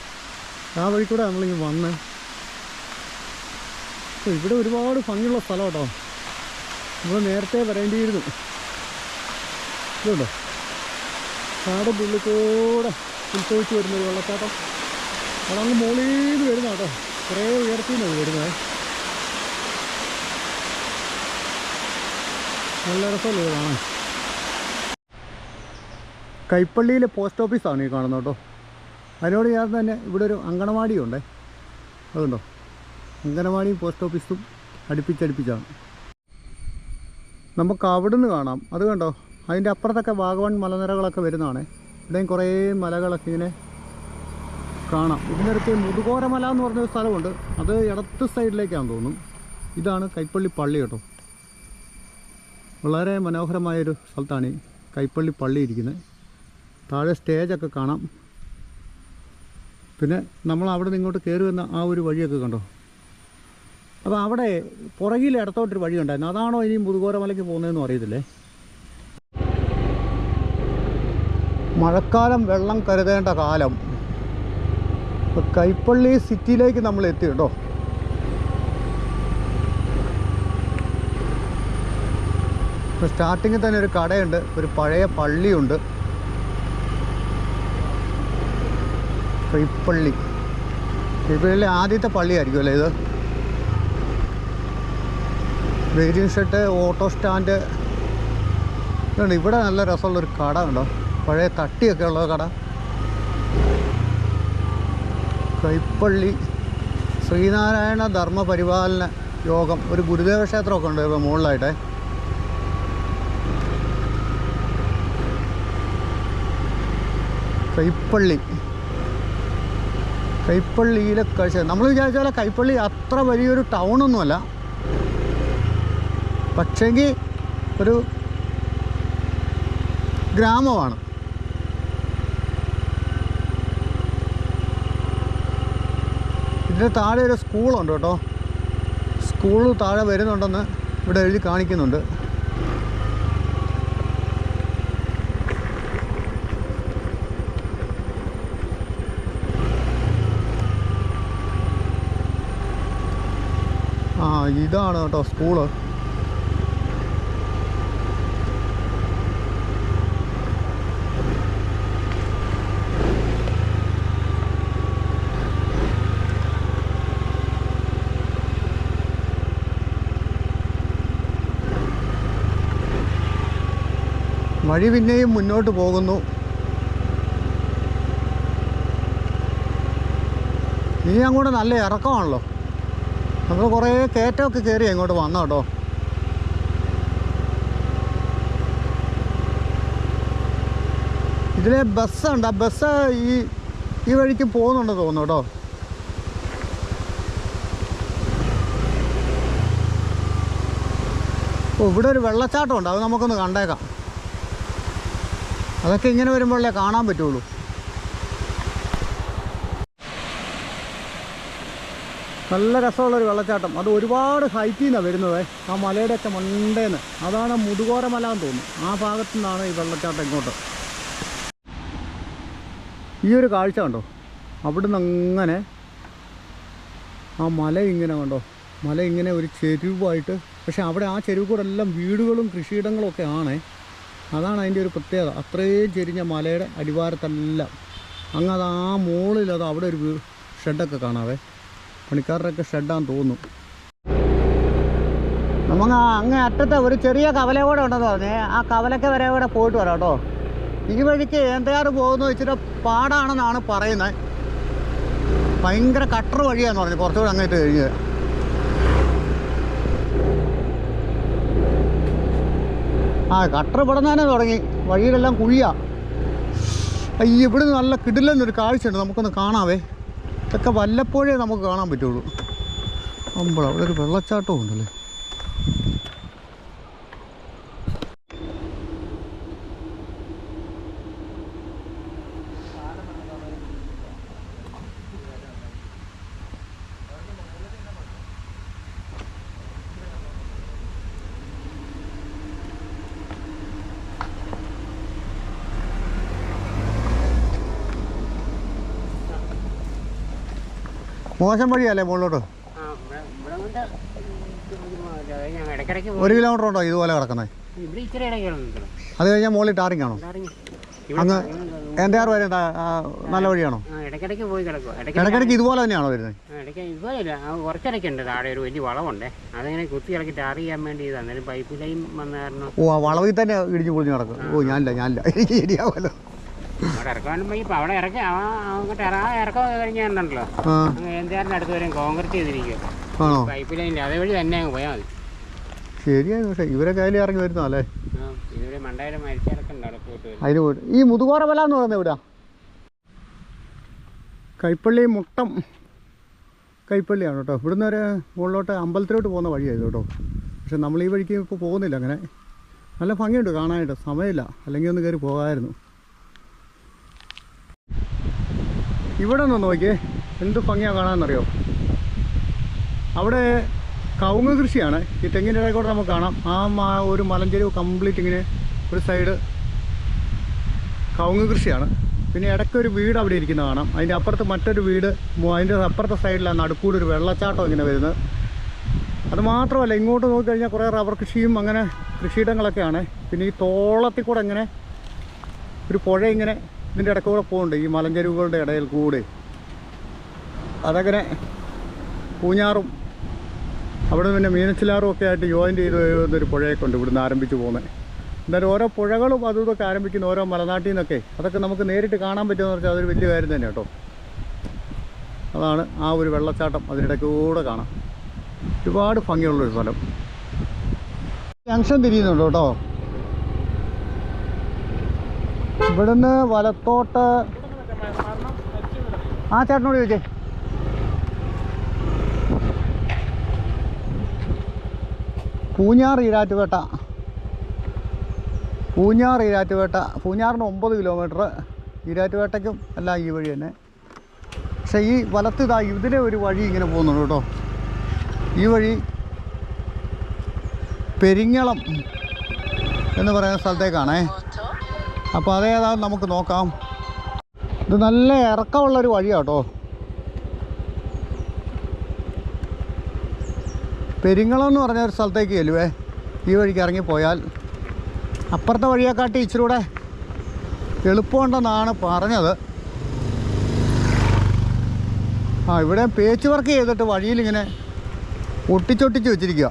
Speaker 1: ആ വഴി കൂടെ നമ്മളിങ്ങനെ വന്ന്. ഇവിടെ ഒരുപാട് ഭംഗിയുള്ള സ്ഥലം കേട്ടോ. നമ്മൾ നേരത്തെ വരേണ്ടിയിരുന്നു. ഇതുണ്ടോ, കാടിൻ്റെ ഉള്ളിൽ കൂടെ ഉത്സവിച്ച് വരുന്നൊരു വെള്ളച്ചാട്ടം. അതങ്ങ് മുകളിൽ നിന്ന് വരുന്ന കേട്ടോ, കുറേ ഉയർത്തിൽ നിന്നാണ് വരുന്നത്. നല്ല രസമല്ലേ കാണാൻ. കൈപ്പള്ളിയിലെ പോസ്റ്റ് ഓഫീസാണ് ഈ കാണുന്നത് കേട്ടോ. അതിനോട് ചേർന്ന് തന്നെ ഇവിടെ ഒരു അങ്കണവാടിയുണ്ടേ. അതുണ്ടോ, അങ്കണവാടിയും പോസ്റ്റ് ഓഫീസും അടുപ്പിച്ചടുപ്പിച്ചാണ്. നമുക്ക് അവിടുന്ന് കാണാം. അത് കണ്ടോ, അതിൻ്റെ അപ്പുറത്തൊക്കെ വാഗമൺ മലനിരകളൊക്കെ വരുന്നതാണ്. ഇവിടെയും കുറേ മലകളൊക്കെ ഇങ്ങനെ കാണാം. ഇതിനടുത്ത് മുതുകോര മല എന്ന് പറഞ്ഞൊരു സ്ഥലമുണ്ട്, അത് ഇടത്ത് സൈഡിലേക്കാണെന്ന് തോന്നുന്നു. ഇതാണ് കൈപ്പള്ളി പള്ളി കേട്ടോ. വളരെ മനോഹരമായൊരു സ്ഥലത്താണ് ഈ കൈപ്പള്ളി പള്ളി ഇരിക്കുന്നത്. താഴെ സ്റ്റേജൊക്കെ കാണാം. പിന്നെ നമ്മൾ അവിടെ നിന്ന് ഇങ്ങോട്ട് കയറി വന്ന ആ ഒരു വഴിയൊക്കെ കണ്ടോ. അപ്പോൾ അവിടെ പുറകിൽ ഇടത്തോട്ടൊരു വഴി ഉണ്ടായിരുന്നു. അതാണോ ഇനി മുതുകോരമലയ്ക്ക് പോകുന്നതെന്ന് അറിയത്തില്ലേ. മഴക്കാലം വെള്ളം കരുതേണ്ട കാലം. ഇപ്പോൾ കൈപ്പള്ളി സിറ്റിയിലേക്ക് നമ്മൾ എത്തി കേട്ടോ. സ്റ്റാർട്ടിങ്ങിൽ തന്നെ ഒരു കടയുണ്ട്, ഒരു പഴയ പള്ളിയുണ്ട്. കൈപ്പള്ളി കൈപ്പള്ളിയിലെ ആദ്യത്തെ പള്ളിയായിരിക്കും അല്ലേ ഇത്. വെയിറ്റിംഗ് ഷെഡ്, ഓട്ടോ സ്റ്റാൻഡ് ഇതുണ്ട്. ഇവിടെ നല്ല രസമുള്ളൊരു കട ഉണ്ടോ, പഴയ തട്ടിയൊക്കെ ഉള്ള കട. കൈപ്പള്ളി ശ്രീനാരായണ ധർമ്മ പരിപാലന യോഗം, ഒരു ഗുരുദേവ ക്ഷേത്രമൊക്കെ ഉണ്ട് ഇവിടെ മുകളിലായിട്ടേ. കൈപ്പള്ളിയിലെ കാഴ്ച. നമ്മൾ വിചാരിച്ച പോലെ കൈപ്പള്ളി അത്ര വലിയൊരു ടൗണൊന്നുമല്ല, പക്ഷേങ്കിൽ ഒരു ഗ്രാമമാണ്. ഇതിൻ്റെ താഴെ ഒരു സ്കൂളുണ്ട് കേട്ടോ. സ്കൂൾ താഴെ വരുന്നുണ്ടെന്ന് ഇവിടെ എഴുതി കാണിക്കുന്നുണ്ട്. ഇതാണ് കേട്ടോ സ്കൂള്. വഴി പിന്നെയും മുന്നോട്ട് പോകുന്നു. ഇനി അങ്ങോട്ട് നല്ല ഇറക്കമാണല്ലോ. നമ്മൾ കുറേ കയറ്റമൊക്കെ കയറി അങ്ങോട്ട് വന്ന കേട്ടോ. ഇതിലെ ബസ്സുണ്ട്. ആ ബസ് ഈ വഴിക്ക് പോകുന്നുണ്ടെന്ന് തോന്നുന്നു കേട്ടോ. ഇവിടെ ഒരു വെള്ളച്ചാട്ടം ഉണ്ട്, അത് നമുക്കൊന്ന് കണ്ടേക്കാം. അതൊക്കെ ഇങ്ങനെ വരുമ്പോഴല്ലേ കാണാൻ പറ്റുള്ളൂ. നല്ല രസമുള്ളൊരു വെള്ളച്ചാട്ടം. അത് ഒരുപാട് ഹൈറ്റിൽ നിന്നാണ് വരുന്നത്. ആ മലയുടെയൊക്കെ മണ്ടേന്ന്. അതാണ് മുതുകോര മല എന്ന് തോന്നുന്നു. ആ ഭാഗത്തു നിന്നാണ് ഈ വെള്ളച്ചാട്ടം ഇങ്ങോട്ട്. ഈ ഒരു കാഴ്ച കണ്ടോ, അവിടുന്ന് അങ്ങനെ ആ മല ഇങ്ങനെ കണ്ടോ. മല ഇങ്ങനെ ഒരു ചെരുവായിട്ട്. പക്ഷെ അവിടെ ആ ചെരുവ് കൂടെ എല്ലാം വീടുകളും കൃഷിയിടങ്ങളും ഒക്കെ ആണ്. അതാണ് അതിൻ്റെ ഒരു പ്രത്യേകത. അത്രയും ചെരിഞ്ഞ മലയുടെ അടിവാരത്തെല്ലാം അങ്ങ് അത് ആ മുകളിലത് അവിടെ ഒരു ഷെഡൊക്കെ കാണാവേ. പണിക്കാരുടെയൊക്കെ ഷെഡാന്ന് തോന്നുന്നു. നമുക്ക് അങ്ങ് അറ്റത്തെ ഒരു ചെറിയ കവല കൂടെ ഉണ്ടെന്ന് പറഞ്ഞേ. ആ കവലയ്ക്ക് വരെ കൂടെ പോയിട്ട് വരാം കേട്ടോ. ഈ വഴിക്ക് ഏന്തയാറ് പോകുന്നു വെച്ചിട്ട് പാടാണെന്നാണ് പറയുന്നത്. ഭയങ്കര കട്ടർ വഴിയാന്ന് പറഞ്ഞു കുറച്ചുകൂടെ അങ്ങോട്ട് കഴിഞ്ഞ്. കട്ടർ ഇവിടെ തന്നെ തുടങ്ങി. വഴിയിലെല്ലാം കുഴിയാ. ഇവിടുന്ന് നല്ല കിടിലെന്നൊരു കാഴ്ചയുണ്ട്, നമുക്കൊന്ന് കാണാവേ. ഇതൊക്കെ വല്ലപ്പോഴേ നമുക്ക് കാണാൻ പറ്റുള്ളൂ. അവിടെ ഒരു വെള്ളച്ചാട്ടവും ഉണ്ടല്ലേ. മോശം വഴിയല്ലേ മുകളിലോട്ട്? 1 കിലോമീറ്റർ ഉണ്ടോ ഇതുപോലെ കിടക്കുന്നത്? അത് കഴിഞ്ഞാൽ മുകളിൽ ടാറിങ് ആണോ? അങ്ങ് ഏന്തയാർ വരെ നല്ല വഴിയാണോ? ഇടയ്ക്കിടയ്ക്ക് ഇതുപോലെ തന്നെയാണോ വരുന്നത്?
Speaker 2: കുറച്ചിടയ്ക്കുണ്ട്. താഴെ ഒരു വലിയ വളവുണ്ട്. അതങ്ങനെ കുത്തി ഇളക്കി ടാർ ചെയ്യാൻ വേണ്ടി അന്നേരം പൈപ്പ് ലൈൻ വന്ന കാരണം.
Speaker 1: ആ വളവിൽ തന്നെ ഇടിഞ്ഞു പൊളിഞ്ഞ് നടക്കും. ഞാനില്ല എനിക്ക് ശരിയാവുമല്ലോ.
Speaker 2: അവിടെ ഇറക്കാനും ഇപ്പം അവിടെ ഇറക്കി അങ്ങോട്ട് ഇറക്കം കഴിഞ്ഞുണ്ടല്ലോ. ഏന്തയാറിൻ്റെ അടുത്ത് വരെ കോൺക്രീറ്റ് ചെയ്തിരിക്കുക പൈപ്പ് ലൈനിൻ്റെ. അതേവഴി തന്നെ അങ്ങ് പോയാൽ മതി.
Speaker 1: ശരിയാണ്. പക്ഷേ ഇവരെ കയ്യിൽ ഇറങ്ങി വരുന്നതല്ലേ.
Speaker 2: ഇവര് മണ്ടായാലും മരിച്ചിറക്കുണ്ട് അവിടെ പോയിട്ട്.
Speaker 1: അതിന് പോയിട്ട് ഈ മുതുകോറ മല എന്ന് പറയുന്നത് എവിടെയാ? കൈപ്പള്ളി മുട്ടം കൈപ്പള്ളിയാണ് കേട്ടോ. ഇവിടുന്ന് ഒരു മുകളിലോട്ട് അമ്പലത്തിലോട്ട് പോകുന്ന വഴിയായത് കേട്ടോ. പക്ഷെ നമ്മൾ ഈ വഴിക്ക് ഇപ്പോൾ പോകുന്നില്ല. അങ്ങനെ നല്ല ഭംഗിയുണ്ട് കാണാനായിട്ട്. സമയമില്ല, അല്ലെങ്കിൽ ഒന്ന് കയറി പോകാമായിരുന്നു. ഇവിടെ ഒന്ന് നോക്കിയേ, എന്ത് ഭംഗിയാണ് കാണാമെന്നറിയോ. അവിടെ കവുങ്ങ് കൃഷിയാണ്. ഈ തെങ്ങിൻ്റെ ഇടയിൽ കൂടെ നമുക്ക് കാണാം. ആ ഒരു മലഞ്ചെരിവ് കംപ്ലീറ്റ് ഇങ്ങനെ ഒരു സൈഡ് കവുങ്ങ് കൃഷിയാണ്. പിന്നെ ഇടയ്ക്കൊരു വീട് അവിടെ ഇരിക്കുന്നത് കാണാം. അതിൻ്റെ അപ്പുറത്ത് മറ്റൊരു വീട്. അതിൻ്റെ അപ്പുറത്തെ സൈഡിലാണ് നടുക്കൂടെ ഒരു വെള്ളച്ചാട്ടം ഇങ്ങനെ വരുന്നത്. അതുമാത്രമല്ല, ഇങ്ങോട്ട് നോക്കിക്കഴിഞ്ഞാൽ കുറേ റബ്ബർ കൃഷിയും അങ്ങനെ കൃഷിയിടങ്ങളൊക്കെയാണ്. പിന്നെ ഈ തോളത്തിൽ കൂടെ ഇങ്ങനെ ഒരു പുഴ ഇങ്ങനെ ഇതിൻ്റെ ഇടയ്ക്ക് കൂടെ പോകുന്നുണ്ട്, ഈ മലഞ്ചെരുവുകളുടെ ഇടയിൽ കൂടെ. അതങ്ങനെ പൂഞ്ഞാറും അവിടെ പിന്നെ മീനച്ചിലാറും ഒക്കെ ആയിട്ട് ജോയിൻ്റ് ചെയ്ത് വരുന്നൊരു പുഴയൊക്കെ ഉണ്ട് ഇവിടുന്ന് ആരംഭിച്ച് പോകുന്നത്. എന്തായാലും ഓരോ പുഴകളും അതും ഇതൊക്കെ ആരംഭിക്കുന്ന ഓരോ മലനാട്ടിൽ നിന്നൊക്കെ അതൊക്കെ നമുക്ക് നേരിട്ട് കാണാൻ പറ്റുമെന്ന് വെച്ചാൽ അതൊരു വലിയ കാര്യം തന്നെ കേട്ടോ. അതാണ് ആ ഒരു വെള്ളച്ചാട്ടം, അതിനിടയ്ക്ക് കൂടെ കാണാം. ഒരുപാട് ഭംഗിയുള്ളൊരു സ്ഥലം. ജംഗ്ഷൻ തിരിയുന്നുണ്ട് കേട്ടോ. ഇവിടുന്ന് വലത്തോട്ട് ആ ചേട്ടനോട് ചോദിച്ചേ. പൂഞ്ഞാർ ഈരാറ്റുപേട്ട. പൂഞ്ഞാറിന് 9 കിലോമീറ്റർ. ഈരാറ്റുപേട്ടയ്ക്കും എല്ലാം ഈ വഴി തന്നെ. പക്ഷേ ഈ വലത്ത് ഇതിലെ ഒരു വഴി ഇങ്ങനെ പോകുന്നുണ്ട് കേട്ടോ. ഈ വഴി പെരിങ്ങളം എന്ന് പറയുന്ന സ്ഥലത്തേക്കാണേ. അപ്പോൾ അതേതാണെന്ന് നമുക്ക് നോക്കാം. ഇത് നല്ല ഇറക്കമുള്ളൊരു വഴിയാണ് കേട്ടോ. പെരിങ്ങളം എന്ന് പറഞ്ഞ ഒരു സ്ഥലത്തേക്ക് ചെല്ലുവേ. ഈ വഴിക്ക് ഇറങ്ങിപ്പോയാൽ അപ്പുറത്തെ വഴിയെക്കാട്ടി ഇച്ചിരി കൂടെ എളുപ്പമുണ്ടെന്നാണ് പറഞ്ഞത്. ഇവിടെ പേച്ച് വർക്ക് ചെയ്തിട്ട് വഴിയിലിങ്ങനെ ഒട്ടിച്ചൊട്ടിച്ച് വെച്ചിരിക്കുക.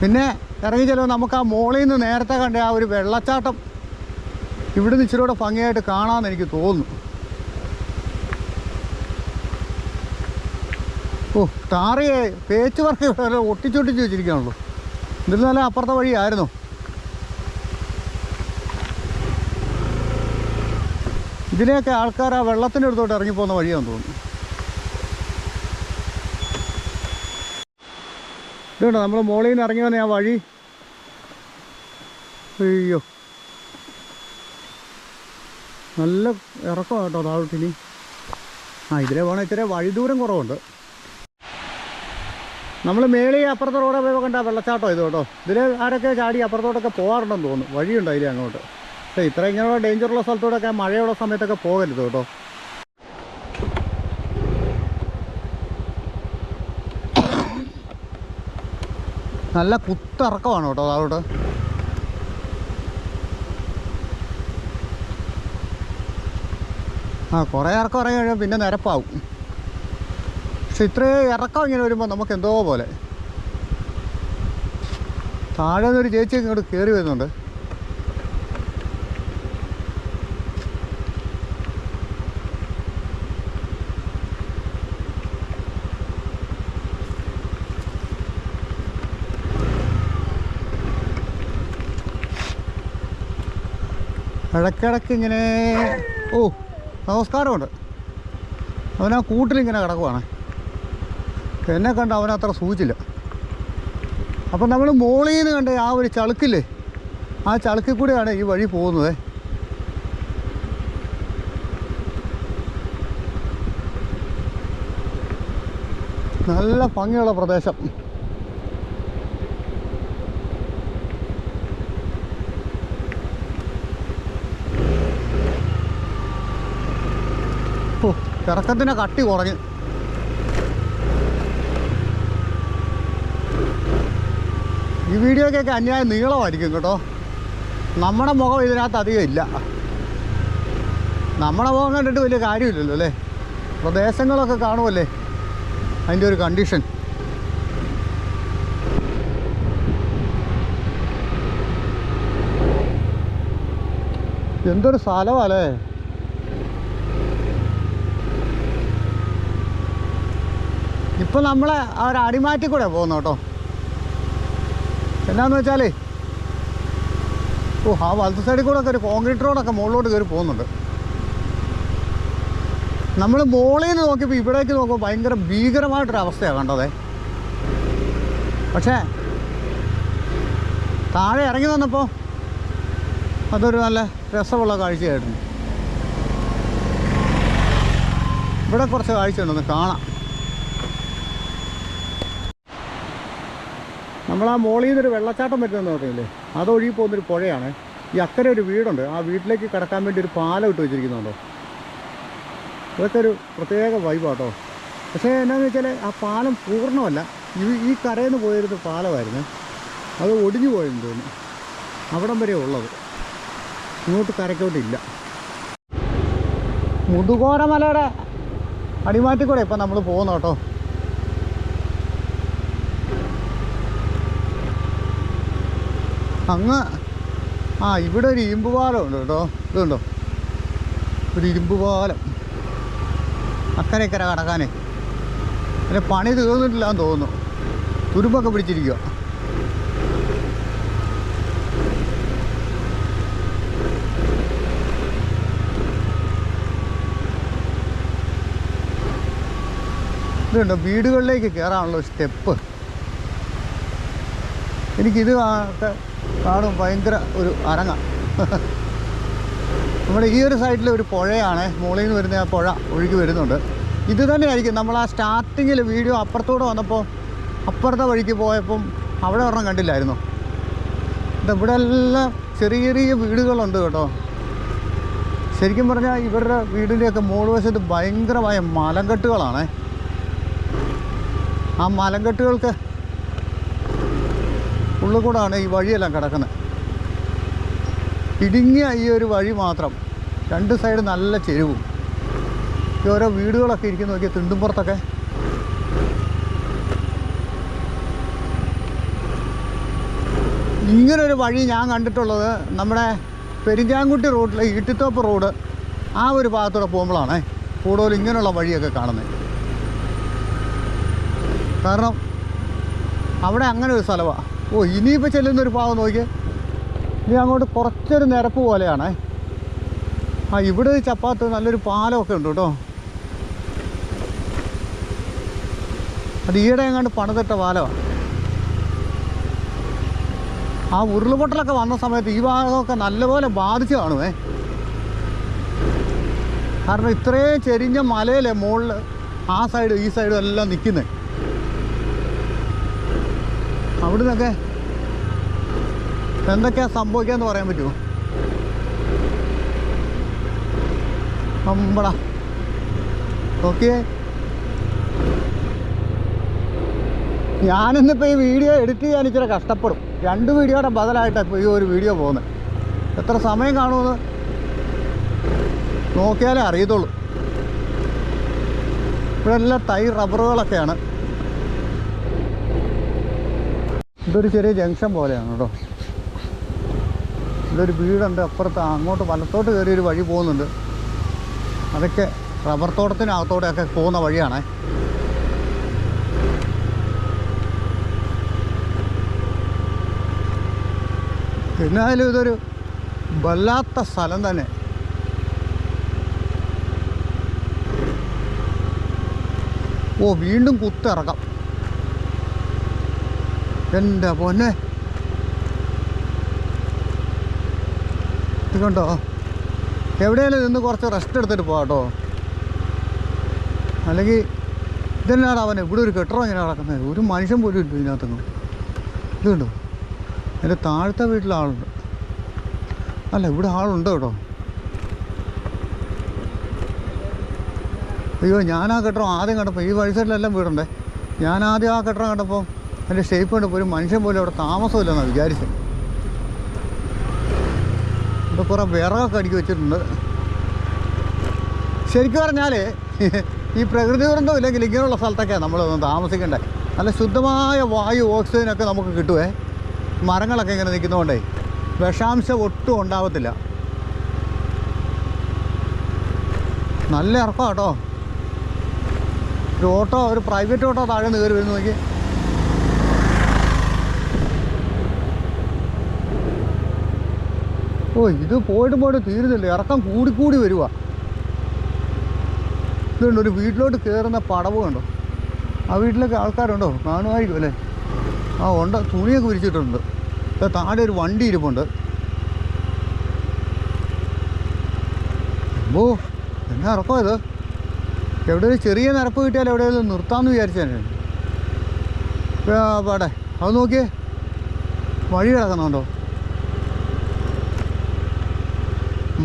Speaker 1: പിന്നെ ഇറങ്ങി ചെല്ലുമ്പോൾ നമുക്ക് ആ മോളിൽ നിന്ന് നേരത്തെ കണ്ട ആ ഒരു വെള്ളച്ചാട്ടം ഇവിടെ നിന്ന് ഇച്ചിരി കൂടെ ഭംഗിയായിട്ട് കാണാമെന്ന് എനിക്ക് തോന്നുന്നു. ടാറിയെ പേച്ച് വർക്ക് ഒട്ടിച്ചൊട്ടിച്ച് വെച്ചിരിക്കുകയാണല്ലോ. ഇതിൽ നല്ല അപ്പുറത്തെ വഴിയായിരുന്നു. ഇതിനെയൊക്കെ ആൾക്കാർ ആ വെള്ളത്തിൻ്റെ അടുത്തോട്ട് ഇറങ്ങിപ്പോകുന്ന വഴിയാണെന്ന് തോന്നുന്നു. ഇതുണ്ടോ നമ്മൾ മോളിൽ നിന്ന് ഇറങ്ങി വന്ന ആ വഴി. അയ്യോ, നല്ല ഇറക്കമാണ് കേട്ടോ താഴോട്ടിനി. ഇതിലെ പോകണം. ഇച്ചിരി വഴി ദൂരം കുറവുണ്ട്. നമ്മൾ മേളിൽ അപ്പുറത്തെ റോഡ് പോയി കണ്ട വെള്ളച്ചാട്ടം ഇത് കേട്ടോ. ഇതിൽ ആരൊക്കെ ചാടി അപ്പുറത്തോട്ടൊക്കെ പോകാറുണ്ടെന്ന് തോന്നുന്നു. വഴിയുണ്ട് അതിൽ അങ്ങോട്ട്. പക്ഷേ ഇത്ര ഇങ്ങനെയുള്ള ഡേഞ്ചറുള്ള സ്ഥലത്തോടൊക്കെ മഴയുള്ള സമയത്തൊക്കെ പോകരുത് കേട്ടോ. നല്ല കുത്തിറക്കമാണ് കേട്ടോ അതോട്ട്. കുറേ ഇറക്കം ഇറങ്ങി കഴിയുമ്പോൾ പിന്നെ നിരപ്പാവും. പക്ഷെ ഇത്രയും ഇറക്കം ഇങ്ങനെ വരുമ്പോൾ നമുക്ക് എന്തോ പോലെ. താഴെ നിന്നൊരു ചേച്ചി ഇങ്ങോട്ട് കയറി വരുന്നുണ്ട്. ഇടയ്ക്കിടയ്ക്ക് ഇങ്ങനെ നമസ്കാരമുണ്ട്. അവനാ കൂട്ടിലിങ്ങനെ കിടക്കുവാണ്. എന്നെ കണ്ട് അവനത്ര സൂചിച്ചില്ല. അപ്പം നമ്മൾ മോളിൽ നിന്ന് കണ്ട ആ ഒരു ചളുക്കില്ലേ, ആ ചളുക്കിൽ കൂടെയാണ് ഈ വഴി പോകുന്നത്. നല്ല ഭംഗിയുള്ള പ്രദേശം. ഇറക്കത്തിൻ്റെ കട്ടി കുറഞ്ഞ്. ഈ വീഡിയോക്കൊക്കെ അന്യായം നീളമായിരിക്കും കേട്ടോ. നമ്മുടെ മുഖം ഇതിനകത്ത് അധികം ഇല്ല. നമ്മുടെ മുഖം കണ്ടിട്ട് വലിയ കാര്യമില്ലല്ലോ അല്ലേ. പ്രദേശങ്ങളൊക്കെ കാണുമല്ലേ അതിൻ്റെ ഒരു കണ്ടീഷൻ. എന്തൊരു സ്ഥലമല്ലേ. ഇപ്പം നമ്മളെ ആ ഒരു അടിമാറ്റി കൂടെ പോകുന്നു കേട്ടോ. എന്നാന്ന് വെച്ചാലേ ആ വലത്ത് സൈഡിൽ കൂടെ ഒക്കെ ഒരു കോൺക്രീറ്റ് റോഡൊക്കെ മുകളിലോട്ട് കയറി പോകുന്നുണ്ട്. നമ്മൾ മോളിൽ നിന്ന് നോക്കിയപ്പോൾ ഇവിടേക്ക് നോക്കുമ്പോൾ ഭയങ്കര ഭീകരമായിട്ടൊരവസ്ഥയാണ് കണ്ടതേ. പക്ഷേ താഴെ ഇറങ്ങി വന്നപ്പോൾ അതൊരു നല്ല രസമുള്ള കാഴ്ചയായിരുന്നു. ഇവിടെ കുറച്ച് കാഴ്ചയുണ്ടെന്ന് കാണാം. നമ്മൾ ആ മോളിൽ നിന്നൊരു വെള്ളച്ചാട്ടം വരുന്നതെന്ന് പറഞ്ഞില്ലേ, അതൊഴുകി പോകുന്നൊരു പുഴയാണ്. ഈ അക്കരെ ഒരു വീടുണ്ട്. ആ വീട്ടിലേക്ക് കടക്കാൻ വേണ്ടി ഒരു പാലം ഇട്ട് വെച്ചിരിക്കുന്നുണ്ടോ. അതൊക്കെ ഒരു പ്രത്യേക വൈബാട്ടോ. പക്ഷേ എന്നാന്ന് വെച്ചാൽ ആ പാലം പൂർണ്ണമല്ല. ഈ കരയിൽ നിന്ന് പോയിരുന്ന പാലമായിരുന്നു. അത് ഒടിഞ്ഞു പോയെന്ന് തോന്നുന്നു. അവിടം വരെ ഉള്ളത്, ഇങ്ങോട്ട് കരയ്ക്കോട്ടില്ല. മുതുകോരമലയുടെ അടിമാറ്റി കൂടെ ഇപ്പം നമ്മൾ പോകുന്നു കേട്ടോ. അങ്ങ് ഇവിടെ ഒരു ഇരുമ്പ് പാലം ഉണ്ട് കേട്ടോ. ഇതുണ്ടോ ഒരു ഇരുമ്പ് പാലം. അക്കരെ ഇക്കരെ കടക്കാനേ. പിന്നെ പണി തീർന്നിട്ടില്ലാന്ന് തോന്നുന്നു. തുരുമ്പൊക്കെ പിടിച്ചിരിക്കുക. ഇതുണ്ടോ വീടുകളിലേക്ക് കയറാനുള്ള സ്റ്റെപ്പ്. എനിക്കിത് കാണും ഭയങ്കര ഒരു അരങ്ങ. നമ്മുടെ ഈ ഒരു സൈഡിൽ ഒരു പുഴയാണ്. മുകളിൽ നിന്ന് വരുന്ന ആ പുഴ ഒഴുകി വരുന്നുണ്ട്. ഇത് തന്നെയായിരിക്കും നമ്മൾ ആ സ്റ്റാർട്ടിങ്ങിൽ വീഡിയോ അപ്പുറത്തൂടെ വന്നപ്പോൾ അപ്പുറത്തെ വഴിക്ക് പോയപ്പം അവിടെ ഒരെണ്ണം കണ്ടില്ലായിരുന്നു. ഇവിടെ എല്ലാം ചെറിയ ചെറിയ വീടുകളുണ്ട് കേട്ടോ. ശരിക്കും പറഞ്ഞാൽ ഇവരുടെ വീടിൻ്റെയൊക്കെ മുകൾ വശത്ത് ഭയങ്കരമായ മലങ്കെട്ടുകളാണ്. ആ മലങ്കെട്ടുകൾക്ക് ഉള്ളിൽ കൂടാണ് ഈ വഴിയെല്ലാം കിടക്കുന്നത്. ഇടുങ്ങിയ ഈ ഒരു വഴി മാത്രം, രണ്ട് സൈഡ് നല്ല ചെരുവും. ഈ ഓരോ വീടുകളൊക്കെ ഇരിക്കുന്ന നോക്കിയാൽ തിണ്ടുംപുറത്തൊക്കെ. ഇങ്ങനൊരു വഴി ഞാൻ കണ്ടിട്ടുള്ളത് നമ്മുടെ പെരിഞ്ചാംകുട്ടി റോഡിലെ ഈട്ടിത്തോപ്പ് റോഡ് ആ ഒരു ഭാഗത്തൂടെ പോകുമ്പോഴാണ് കൂടുതൽ ഇങ്ങനെയുള്ള വഴിയൊക്കെ കാണുന്നത്. കാരണം അവിടെ അങ്ങനെ ഒരു സ്ഥലമാണ്. ഇനിയിപ്പോൾ ചെല്ലുന്നൊരു ഭാഗം നോക്കി, ഇനി അങ്ങോട്ട് കുറച്ചൊരു നിരപ്പ് പോലെയാണ്. ഇവിടെ ചപ്പാത്ത് നല്ലൊരു പാലമൊക്കെ ഉണ്ട് കേട്ടോ. അത് ഈയിടെ എങ്ങാണ്ട് പണിതിട്ട പാലമാണ്. ആ ഉരുൾപൊട്ടലൊക്കെ വന്ന സമയത്ത് ഈ ഭാഗമൊക്കെ നല്ലപോലെ ബാധിച്ച് കാണുമേ. കാരണം ഇത്രയും ചെരിഞ്ഞ മലയിലെ മുകളിൽ ആ സൈഡും ഈ സൈഡും എല്ലാം നിൽക്കുന്നത്. അവിടെ നിന്നൊക്കെ എന്തൊക്കെയാണ് സംഭവിക്കാമെന്ന് പറയാൻ പറ്റുമോ? അമ്പടാ ഓക്കെ. ഞാനിന്നിപ്പോൾ ഈ വീഡിയോ എഡിറ്റ് ചെയ്യാൻ ഇച്ചിരി കഷ്ടപ്പെടും. 2 വീഡിയോയുടെ ബദലായിട്ടാണ് ഇപ്പോൾ ഈ ഒരു വീഡിയോ പോകുന്നത്. എത്ര സമയം കാണുമെന്ന് നോക്കിയാലേ അറിയത്തുള്ളൂ. ഇവിടെ എല്ലാം തൈ റബ്ബറുകളൊക്കെയാണ്. ഇതൊരു ചെറിയ ജംഗ്ഷൻ പോലെയാണ് കേട്ടോ. ഇതൊരു വീടുണ്ട് അപ്പുറത്ത്. അങ്ങോട്ട് വലത്തോട്ട് കയറിയൊരു വഴി പോകുന്നുണ്ട്. അതൊക്കെ റബ്ബർ തോട്ടത്തിനകത്തോടെയൊക്കെ പോകുന്ന വഴിയാണ്. എന്നാലും ഇതൊരു വല്ലാത്ത സ്ഥലം തന്നെ. വീണ്ടും കുത്തിറക്കാം. എൻ്റെ പൊന്നെ, ഇത് കണ്ടോ? എവിടെയെങ്കിലും നിന്ന് കുറച്ച് റെസ്റ്റ് എടുത്തിട്ട് പോകാം കേട്ടോ. അല്ലെങ്കിൽ ഇതെന്നാണ് അവനെ ഇവിടെ ഒരു കെട്ടിടം ഇങ്ങനെ നടക്കുന്നത്. ഒരു മനുഷ്യൻ പോലും ഇല്ല ഇതിനകത്തൊന്നും. ഇത് കണ്ടോ? എൻ്റെ താഴത്തെ വീട്ടിൽ ആളുണ്ട്. അല്ല, ഇവിടെ ആളുണ്ട് കേട്ടോ. അയ്യോ, ഞാൻ ആ കെട്ടിടം ആദ്യം കണ്ടപ്പോൾ, ഈ വഴി സൈഡിലെല്ലാം വീടുണ്ടേ. ഞാൻ ആദ്യം ആ കെട്ടിടം കണ്ടപ്പോൾ അതിൻ്റെ ഷേപ്പ് കണ്ടപ്പോൾ ഒരു മനുഷ്യൻ പോലും അവിടെ താമസമില്ലെന്നാണ് വിചാരിച്ചത്. ഇവിടെ കുറേ വിറകൊക്കെ അടുക്കി വെച്ചിട്ടുണ്ട്. ശരിക്കും പറഞ്ഞാൽ ഈ പ്രകൃതി ദുരന്തം ഇല്ലെങ്കിൽ ഇങ്ങനെയുള്ള സ്ഥലത്തൊക്കെയാണ് നമ്മളൊന്ന് താമസിക്കേണ്ടത്. നല്ല ശുദ്ധമായ വായു, ഓക്സിജനൊക്കെ നമുക്ക് കിട്ടുമേ. മരങ്ങളൊക്കെ ഇങ്ങനെ നിൽക്കുന്നതുകൊണ്ടേ വിഷാംശം ഒട്ടും ഉണ്ടാവത്തില്ല. നല്ല ഇറക്കം കേട്ടോ. ഒരു ഓട്ടോ, ഒരു പ്രൈവറ്റ് ഓട്ടോ താഴെ നിന്ന് കയറി വരുന്നു നോക്കി. ഇത് പോയിട്ട് തീരുന്നില്ല. ഇറക്കം കൂടിക്കൂടി വരുക. ഇതുണ്ട്, ഒരു വീട്ടിലോട്ട് കയറുന്ന പടവ് കണ്ടോ? ആ വീട്ടിലൊക്കെ ആൾക്കാരുണ്ടോ? കാണുമായിരിക്കും അല്ലേ? ഉണ്ട്. തുണിയൊക്കെ വിരിച്ചിട്ടുണ്ട്. താഴെ ഒരു വണ്ടി ഇരിപ്പുണ്ട്. എന്നാ ഇറക്കോ ഇത്? എവിടെ ഒരു ചെറിയ നിരപ്പ് കിട്ടിയാൽ എവിടെയെങ്കിലും നിർത്താമെന്ന് വിചാരിച്ചാൽ പാടെ. അത് നോക്കിയേ, വഴി കിടക്കുന്നുണ്ടോ?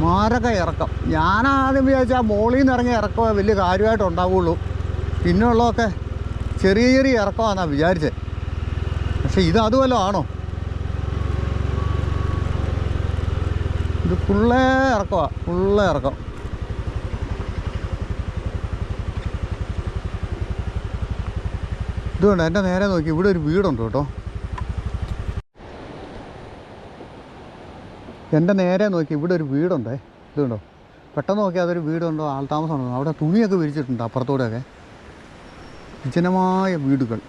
Speaker 1: മാരക ഇറക്കം. ഞാനാദ്യം വിചാരിച്ചാൽ മോളിൽ നിന്ന് ഇറങ്ങിയ ഇറക്കമേ വലിയ കാര്യമായിട്ട് ഉണ്ടാവുള്ളൂ. പിന്നെ ഉള്ളതൊക്കെ ചെറിയ ചെറിയ ഇറക്കമാണെന്നാണ് വിചാരിച്ചത്. പക്ഷെ ഇത് അതുവല്ലോ ആണോ? ഇത് ഫുള്ളേ ഇറക്കമാണ്, ഫുള്ളേ ഇറക്കം. ഇതുകൊണ്ട് എൻ്റെ നേരെ നോക്കി ഇവിടെ ഒരു വീടുണ്ട് കേട്ടോ. എൻ്റെ നേരെ നോക്കി ഇവിടെ ഒരു വീടുണ്ടേ. ഇതുണ്ടോ? പെട്ടെന്ന് നോക്കി അതൊരു വീടുണ്ടോ, ആൾ താമസമുണ്ടോ. അവിടെ തുണിയൊക്കെ വിരിച്ചിട്ടുണ്ട് അപ്പുറത്തൂടെയൊക്കെ. വിജനമായ വീടുകൾ.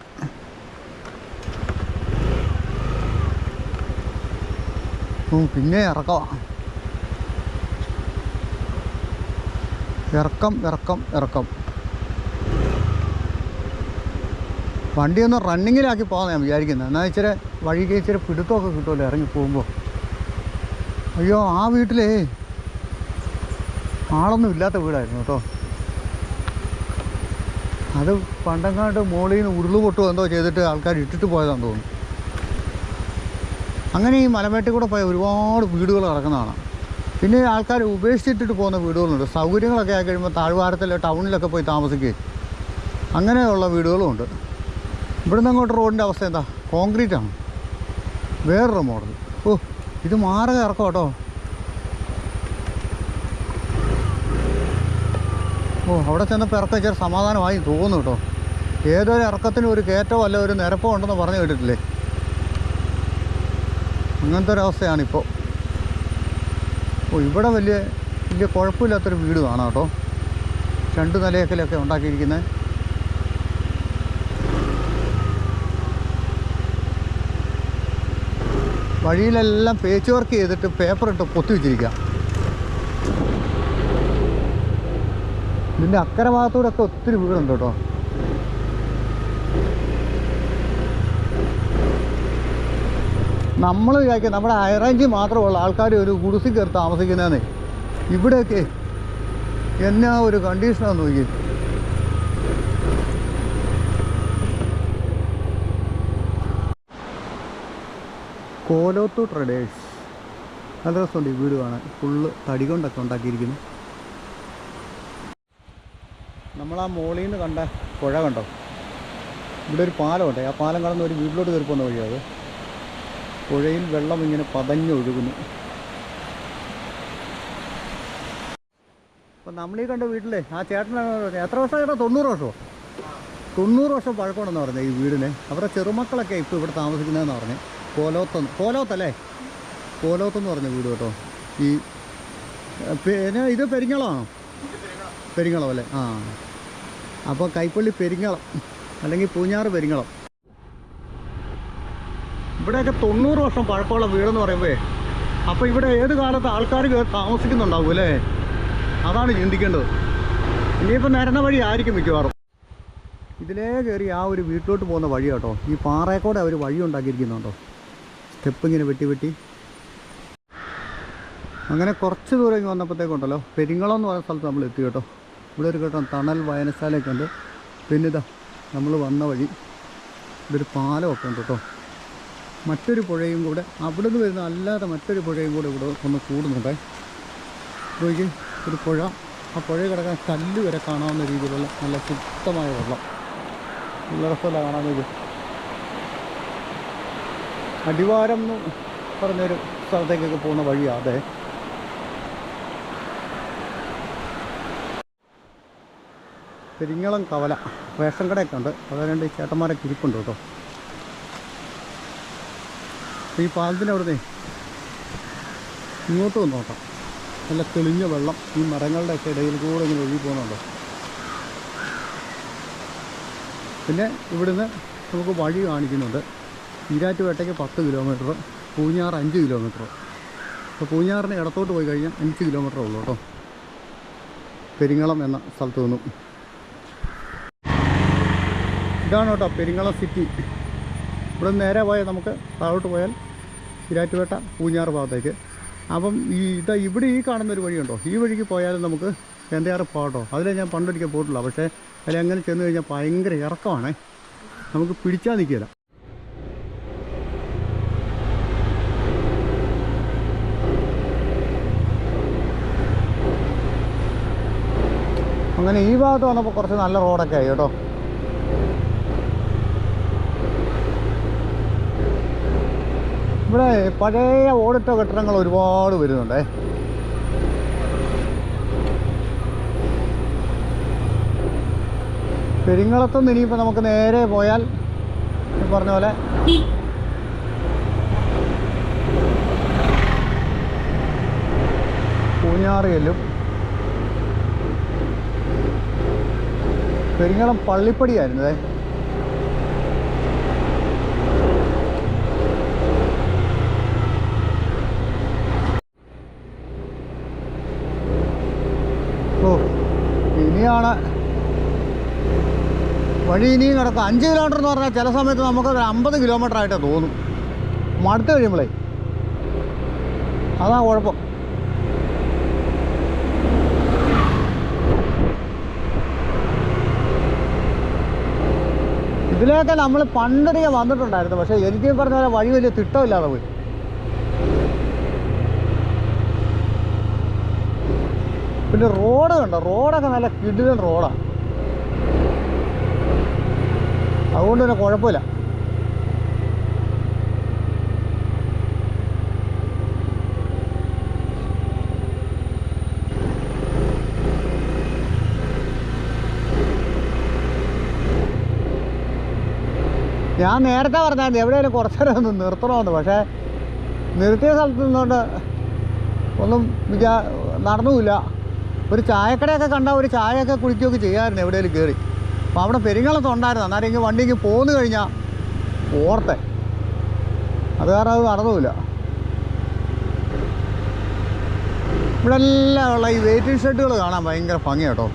Speaker 1: പിന്നെ ഇറക്കമാണ്. ഇറക്കം. വണ്ടിയൊന്ന് റണ്ണിങ്ങിലാക്കി പോകാൻ ഞാൻ വിചാരിക്കുന്നത്. എന്നാൽ ഇച്ചിരി വഴിക്ക് ഇച്ചിരി പിടുത്തമൊക്കെ കിട്ടുമല്ലോ ഇറങ്ങി പോകുമ്പോൾ. അയ്യോ, ആ വീട്ടിലേ ആളൊന്നും ഇല്ലാത്ത വീടായിരുന്നു കേട്ടോ. അത് പണ്ടങ്ങാണ്ട് മോളിൽ നിന്ന് ഉരുള് പൊട്ടുമോ എന്തോ ചെയ്തിട്ട് ആൾക്കാർ ഇട്ടിട്ട് പോയതാണെന്ന് തോന്നുന്നു. അങ്ങനെ ഈ മലമേട്ടിൽ കൂടെ പോയ ഒരുപാട് വീടുകൾ കിടക്കുന്നതാണ്. പിന്നെ ആൾക്കാർ ഉപേക്ഷിച്ചിട്ടിട്ട് പോകുന്ന വീടുകളുണ്ട്. സൗകര്യങ്ങളൊക്കെ ആയി കഴിയുമ്പോൾ താഴ്വാരത്തിൽ ടൗണിലൊക്കെ പോയി താമസിക്കുകയും അങ്ങനെയുള്ള വീടുകളും ഉണ്ട്. ഇവിടുന്ന് അങ്ങോട്ട് റോഡിൻ്റെ അവസ്ഥ എന്താ? കോൺക്രീറ്റാണ്. വേറൊരു മോഡൽ. ഓ, ഇത് മാറുക ഇറക്കാം കേട്ടോ. ഓ, അവിടെ ചെന്നപ്പോൾ ഇറക്കം ഇച്ചിരി സമാധാനമായി തോന്നുന്നു കേട്ടോ. ഏതൊരു ഇറക്കത്തിനും ഒരു കയറ്റമോ അല്ല ഒരു നിരപ്പോ ഉണ്ടെന്ന് പറഞ്ഞു കേട്ടിട്ടില്ലേ? അങ്ങനത്തെ ഒരവസ്ഥയാണിപ്പോൾ. ഓ, ഇവിടെ വലിയ കുഴപ്പമില്ലാത്തൊരു വീട് കാണാം കേട്ടോ. 2 നിലയൊക്കെ ഉണ്ടാക്കിയിരിക്കുന്നത്. വഴിയിലെല്ലാം പേച്ച് വർക്ക് ചെയ്തിട്ട് പേപ്പർ ഇട്ട് പൊത്തി വെച്ചിരിക്കുക. ഇതിൻ്റെ അക്കരെ ഭാഗത്തൂടെ ഒക്കെ ഒത്തിരി വീടുണ്ട് കേട്ടോ. നമ്മൾ വിചാരിക്കും നമ്മുടെ ഹൈറേഞ്ചിൽ മാത്രമുള്ള ആൾക്കാർ ഒരു ഗുഡിസിൽ കയറി താമസിക്കുന്നതെന്ന്. ഇവിടെയൊക്കെ എന്നാ ഒരു കണ്ടീഷനാന്ന് നോക്കി. കോലോത്തു ട്രഡേഴ്സ്. നല്ല രസമുണ്ട് ഈ വീട് കാണാൻ. ഫുള്ള് തടി കൊണ്ടൊക്കെ ഉണ്ടാക്കിയിരിക്കുന്നു. നമ്മളാ മോളിൽ നിന്ന് കണ്ട പുഴ കണ്ടോ? ഇവിടെ ഒരു പാലമുണ്ട്. ആ പാലം കടന്ന് ഒരു വീട്ടിലോട്ട് കയറി പോകുന്ന വഴിയാണ്. പുഴയിൽ വെള്ളം ഇങ്ങനെ പതഞ്ഞൊഴുകുന്നു. അപ്പം നമ്മളീ കണ്ട വീട്ടിലെ ആ ചേട്ടനാണ് പറഞ്ഞത്. എത്ര വർഷം ചേട്ടാ? 90 വർഷമോ? 90 വർഷം പഴക്കമുണ്ടെന്ന് പറഞ്ഞത് ഈ വീടിന്. അവരുടെ ചെറുമക്കളൊക്കെ ഇപ്പോൾ ഇവിടെ താമസിക്കുന്നതെന്ന് പറഞ്ഞത്. കോലോത്തല്ലേ? കോലോത്തെന്ന് പറഞ്ഞ വീട് കേട്ടോ. ഈ പിന്നെ ഇത് പെരിങ്ങളമാണോ? പെരിങ്ങളം അല്ലേ? ആ, അപ്പോൾ കൈപ്പള്ളി പെരിങ്ങളം അല്ലെങ്കിൽ പൂഞ്ഞാറ് പെരിങ്ങളം. ഇവിടെയൊക്കെ 90 വർഷം പഴക്കമുള്ള വീടെന്ന് പറയുമ്പോൾ അപ്പോൾ ഇവിടെ ഏത് കാലത്ത് ആൾക്കാർ താമസിക്കുന്നുണ്ടാവും അല്ലേ? അതാണ് ചിന്തിക്കേണ്ടത്. ഇനിയിപ്പോൾ നിരന്ന വഴി ആയിരിക്കും മിക്കവാറും. ഇതിലേ കയറി ആ ഒരു വീട്ടിലോട്ട് പോകുന്ന വഴി കേട്ടോ. ഈ പാറയെക്കൂടെ അവർ വഴി ഉണ്ടാക്കിയിരിക്കുന്നുണ്ടോ? സ്റ്റെപ്പ് ഇങ്ങനെ വെട്ടി അങ്ങനെ കുറച്ച് ദൂരം ഇങ്ങ് വന്നപ്പോഴത്തേക്കുണ്ടല്ലോ പെരിങ്ങളം എന്ന് പറയുന്ന സ്ഥലത്ത് നമ്മൾ എത്തി കേട്ടോ. ഇവിടെ ഒരു കേട്ടോ തണൽ വായനശാലയൊക്കെ ഉണ്ട്. പിന്നെ ഇതാ നമ്മൾ വന്ന വഴി ഇവിടെ ഒരു പാലമൊക്കെ ഉണ്ട് കേട്ടോ. മറ്റൊരു പുഴയും കൂടെ അവിടെ നിന്ന് വരുന്ന അല്ലാതെ മറ്റൊരു പുഴയും കൂടെ ഇവിടെ ഒന്ന് കൂടുന്നുണ്ടേ. നോക്കി ഒരു പുഴ. ആ പുഴ കിടക്കാൻ കല്ല് വരെ കാണാവുന്ന രീതിയിലുള്ള നല്ല ശുദ്ധമായ വെള്ളം. നല്ല രസമല്ല കാണാൻ. നോക്കി അടിവാരം എന്ന് പറഞ്ഞൊരു സ്ഥലത്തേക്കൊക്കെ പോകുന്ന വഴിയാണ്. അതെ, പെരിങ്ങളം കവല റേഷൻ കടയൊക്കെ ഉണ്ട്. അത് 2 ചേട്ടന്മാരൊക്കെ ഇരിപ്പുണ്ട് കേട്ടോ. ഈ പാലത്തിൻ്റെ അവിടുന്ന് ഇങ്ങോട്ട് വന്ന് നോക്കാം. നല്ല തെളിഞ്ഞ വെള്ളം ഈ മരങ്ങളുടെയൊക്കെ ഇടയിൽ കൂടെ ഇങ്ങനെ ഒഴുകി പോകുന്നുണ്ടോ. പിന്നെ ഇവിടുന്ന് നമുക്ക് വഴി കാണിക്കുന്നുണ്ട്. ഈരാറ്റുപേട്ടയ്ക്ക് 10 കിലോമീറ്റർ, പൂഞ്ഞാറ് 5 കിലോമീറ്റർ. അപ്പോൾ പൂഞ്ഞാറിന് ഇടത്തോട്ട് പോയി കഴിഞ്ഞാൽ 5 കിലോമീറ്റർ ഉള്ളൂ കേട്ടോ പെരിങ്ങളം എന്ന സ്ഥലത്ത് നിന്നും. ഇതാണ് കേട്ടോ പെരിങ്ങളം സിറ്റി. ഇവിടെ നിന്ന് നേരെ പോയാൽ നമുക്ക് താഴോട്ട് പോയാൽ ഈരാറ്റുപേട്ട പൂഞ്ഞാറ് ഭാഗത്തേക്ക്. അപ്പം ഇവിടെ ഈ കാണുന്നൊരു വഴിയുണ്ടോ? ഈ വഴിക്ക് പോയാലും നമുക്ക് എൻ്റെ പോകട്ടോ. അതിലെ ഞാൻ പണ്ടൊരിക്കൽ പോയിട്ടില്ല. പക്ഷേ അതിൽ അങ്ങനെ ചെന്ന് കഴിഞ്ഞാൽ ഭയങ്കര ഇറക്കമാണേ. നമുക്ക് പിടിച്ചാൽ നിൽക്കില്ല. അങ്ങനെ ഈ ഭാഗത്ത് വന്നപ്പോൾ കുറച്ച് നല്ല റോഡൊക്കെ ആയി കേട്ടോ. ഇവിടെ പഴയ ഓടിട്ട കെട്ടിടങ്ങൾ ഒരുപാട് വരുന്നുണ്ടേ. പെരിങ്ങളത്തുനിന്ന് ഇനിയിപ്പോൾ നമുക്ക് നേരെ പോയാൽ പറഞ്ഞ പോലെ പൂഞ്ഞാറ് ചെല്ലും. പെരിങ്ങളം പള്ളിപ്പടിയായിരുന്നേ. ഓ, ഇനിയാണ് വഴി. ഇനിയും കിടക്കും. 5 കിലോമീറ്റർ എന്ന് പറഞ്ഞാൽ ചില സമയത്ത് നമുക്കത് 50 കിലോമീറ്റർ ആയിട്ട് തോന്നും. മടുത്ത് കഴിയുമ്പോഴേ അതാ കുഴപ്പം. ഇതിലേക്ക് നമ്മൾ പണ്ടൊരിക്കൽ വന്നിട്ടുണ്ടായിരുന്നു. പക്ഷേ എനിക്ക് പറഞ്ഞ പോലെ വഴി വലിയ തിട്ടമില്ലാതെ പോയി. പിന്നെ റോഡ് കണ്ടോ? റോഡൊക്കെ നല്ല കിടിലൻ റോഡാണ്. അതുകൊണ്ട് തന്നെ കുഴപ്പമില്ല. ഞാൻ നേരത്തെ പറഞ്ഞായിരുന്നു എവിടെയെങ്കിലും കുറച്ച് നേരം ഒന്ന് നിർത്തണമെന്ന്. പക്ഷേ നിർത്തിയ സ്ഥലത്ത് നിന്നുകൊണ്ട് ഒന്നും നടന്നുമില്ല. ഒരു ചായക്കടയൊക്കെ കണ്ടാൽ ഒരു ചായയൊക്കെ കുടിക്കുകയൊക്കെ ചെയ്യാമായിരുന്നു എവിടെയെങ്കിലും കയറി. അപ്പോൾ അവിടെ പെരിങ്ങളൊക്കെ ഉണ്ടായിരുന്നു. അന്നേരം ഇങ്ങനെ വണ്ടിക്ക് പോന്നു കഴിഞ്ഞാൽ ഓർത്തെ, അത് കാരണം അത് നടന്നുമില്ല. ഇവിടെ എല്ലാം ഉള്ള ഈ വെയിറ്റിംഗ് ഷെഡുകൾ കാണാൻ ഭയങ്കര ഭംഗിയാണ് കേട്ടോ.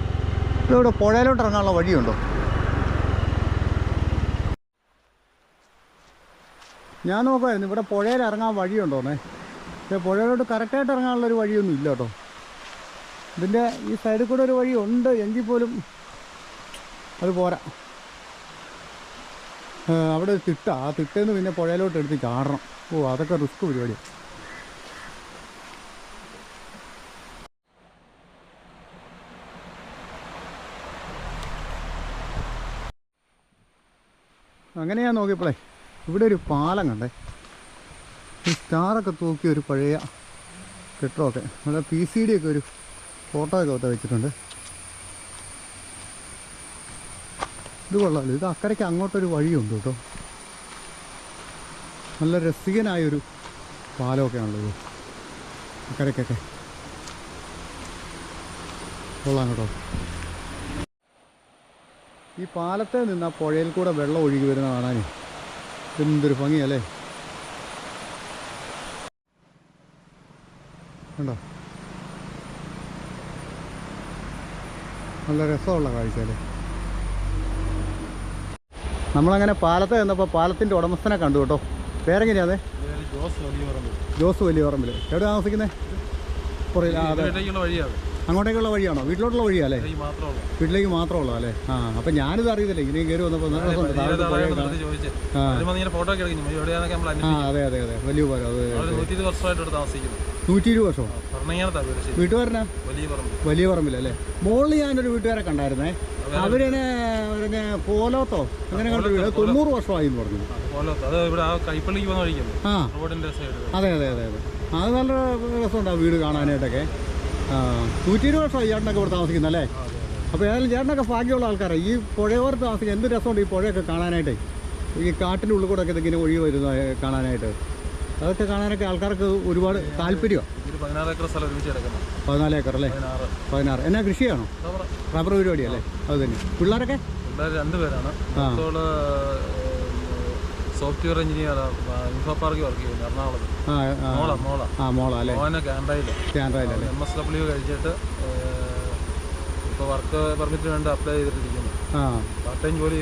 Speaker 1: ഇവിടെ പുഴയിലോട്ട് ഇറങ്ങാനുള്ള വഴിയുണ്ടോ? ഞാൻ നോക്കുമായിരുന്നു ഇവിടെ പുഴയിൽ ഇറങ്ങാൻ വഴിയുണ്ടോന്നേ. പക്ഷേ പുഴയിലോട്ട് കറക്റ്റായിട്ട് ഇറങ്ങാനുള്ളൊരു വഴിയൊന്നും ഇല്ല കേട്ടോ. ഇതിൻ്റെ ഈ സൈഡിൽ കൂടെ ഒരു വഴി ഉണ്ട് എങ്കിൽ പോലും അത് പോരാ. അവിടെ ഒരു തിട്ട, ആ തിട്ടയിൽ നിന്ന് പിന്നെ പുഴയിലോട്ട് എടുത്ത് ചാടണം. ഓ, അതൊക്കെ റിസ്ക് പരിപാടിയാണ്. അങ്ങനെ ഞാൻ നോക്കിയപ്പോഴേ ഇവിടെ ഒരു പാലം കണ്ടേ. ഈ സ്റ്റാറൊക്കെ തൂക്കി ഒരു പഴയ കെട്ടിടമൊക്കെ നല്ല PCD ഒക്കെ ഒരു ഫോട്ടോ ഒക്കെ ഒത്ത വെച്ചിട്ടുണ്ട്. ഇത് കൊള്ളാമല്ലോ. ഇത് അക്കരയ്ക്ക് അങ്ങോട്ടൊരു വഴിയുണ്ട് കേട്ടോ. നല്ല രസികനായൊരു പാലമൊക്കെയാണല്ലോ ഇത് അക്കരയ്ക്കൊക്കെ. കൊള്ളാം കേട്ടോ. ഈ പാലത്തെ നിന്ന് ആ പുഴയിൽ കൂടെ വെള്ളം ഒഴുകി വരുന്ന കാണാനേ എന്തൊരു ഭംഗിയല്ലേ. കണ്ടോ, നല്ല രസമുള്ള കാഴ്ച അല്ലേ. നമ്മളങ്ങനെ പാലത്തെ നിന്നപ്പോൾ പാലത്തിൻ്റെ ഉടമസ്ഥനെ കണ്ടു കേട്ടോ. പേരെങ്ങനെയാ? അതെ, ജോസ് വലിയ പറമ്പിൽ. എവിടെ താമസിക്കുന്നത്? അങ്ങോട്ടേക്കുള്ള വഴിയാണോ? വീട്ടിലോട്ടുള്ള വഴിയാല്ലേ? വീട്ടിലേക്ക് മാത്രമുള്ളൂ അല്ലേ? ആ, അപ്പം ഞാനിത് അറിയത്തില്ല. ഇങ്ങനെയും കയറി വന്നപ്പോൾ ആ അതെ അതെ അതെ അതെ, വലിയ പോരാ. അത് 120 വർഷമോ? വീട്ടുകാരനാ? വലിയ പറമ്പിലല്ലേ. മോളിൽ ഞാനൊരു വീട്ടുകാരെ കണ്ടായിരുന്നേ. അവരിനെ കോലോത്തോ അങ്ങനെ കണ്ടു. 90 വർഷമായി എന്ന് പറഞ്ഞു. ആ അതെ അതെ അതെ അതെ, അത് നല്ല രസമുണ്ട് ആ വീട് കാണാനായിട്ടൊക്കെ. 120 വർഷമായി ചേട്ടനൊക്കെ ഇവിടെ താമസിക്കുന്നല്ലേ. അപ്പോൾ ഏതായാലും ചേട്ടനൊക്കെ ഭാഗ്യമുള്ള ആൾക്കാരാണ്. ഈ പുഴയോരത്ത് താമസിക്കുക എന്ത് രസമുണ്ട് ഈ പുഴയൊക്കെ കാണാനായിട്ട്. ഈ കാട്ടിൻ്റെ ഉള്ളിൽ കൂടെ ഒക്കെ ഇങ്ങനെ ഒഴുകി വരുന്ന കാണാനായിട്ട്. അതൊക്കെ കാണാനൊക്കെ ആൾക്കാർക്ക് ഒരുപാട് താല്പര്യമാണ്. 14 ഏക്കർ അല്ലേ? 16. എന്നാ കൃഷിയാണോ? റബ്ബർ പരിപാടിയല്ലേ? അത് തന്നെ. പിള്ളേരൊക്കെ?
Speaker 3: പിള്ളേർ 2 പേരാണ്. Software engineer, info park work ചെയ്യുന്നു എറണാകുളത്ത്. മോള അല്ലേ? കാനഡയിലല്ലേ? MSW കഴിച്ചിട്ട് ഇപ്പോൾ വർക്ക് പെർമിറ്റിന് വേണ്ടി അപ്ലൈ ചെയ്തിട്ടിരിക്കുന്നു. പാർട്ട് ടൈം ജോലി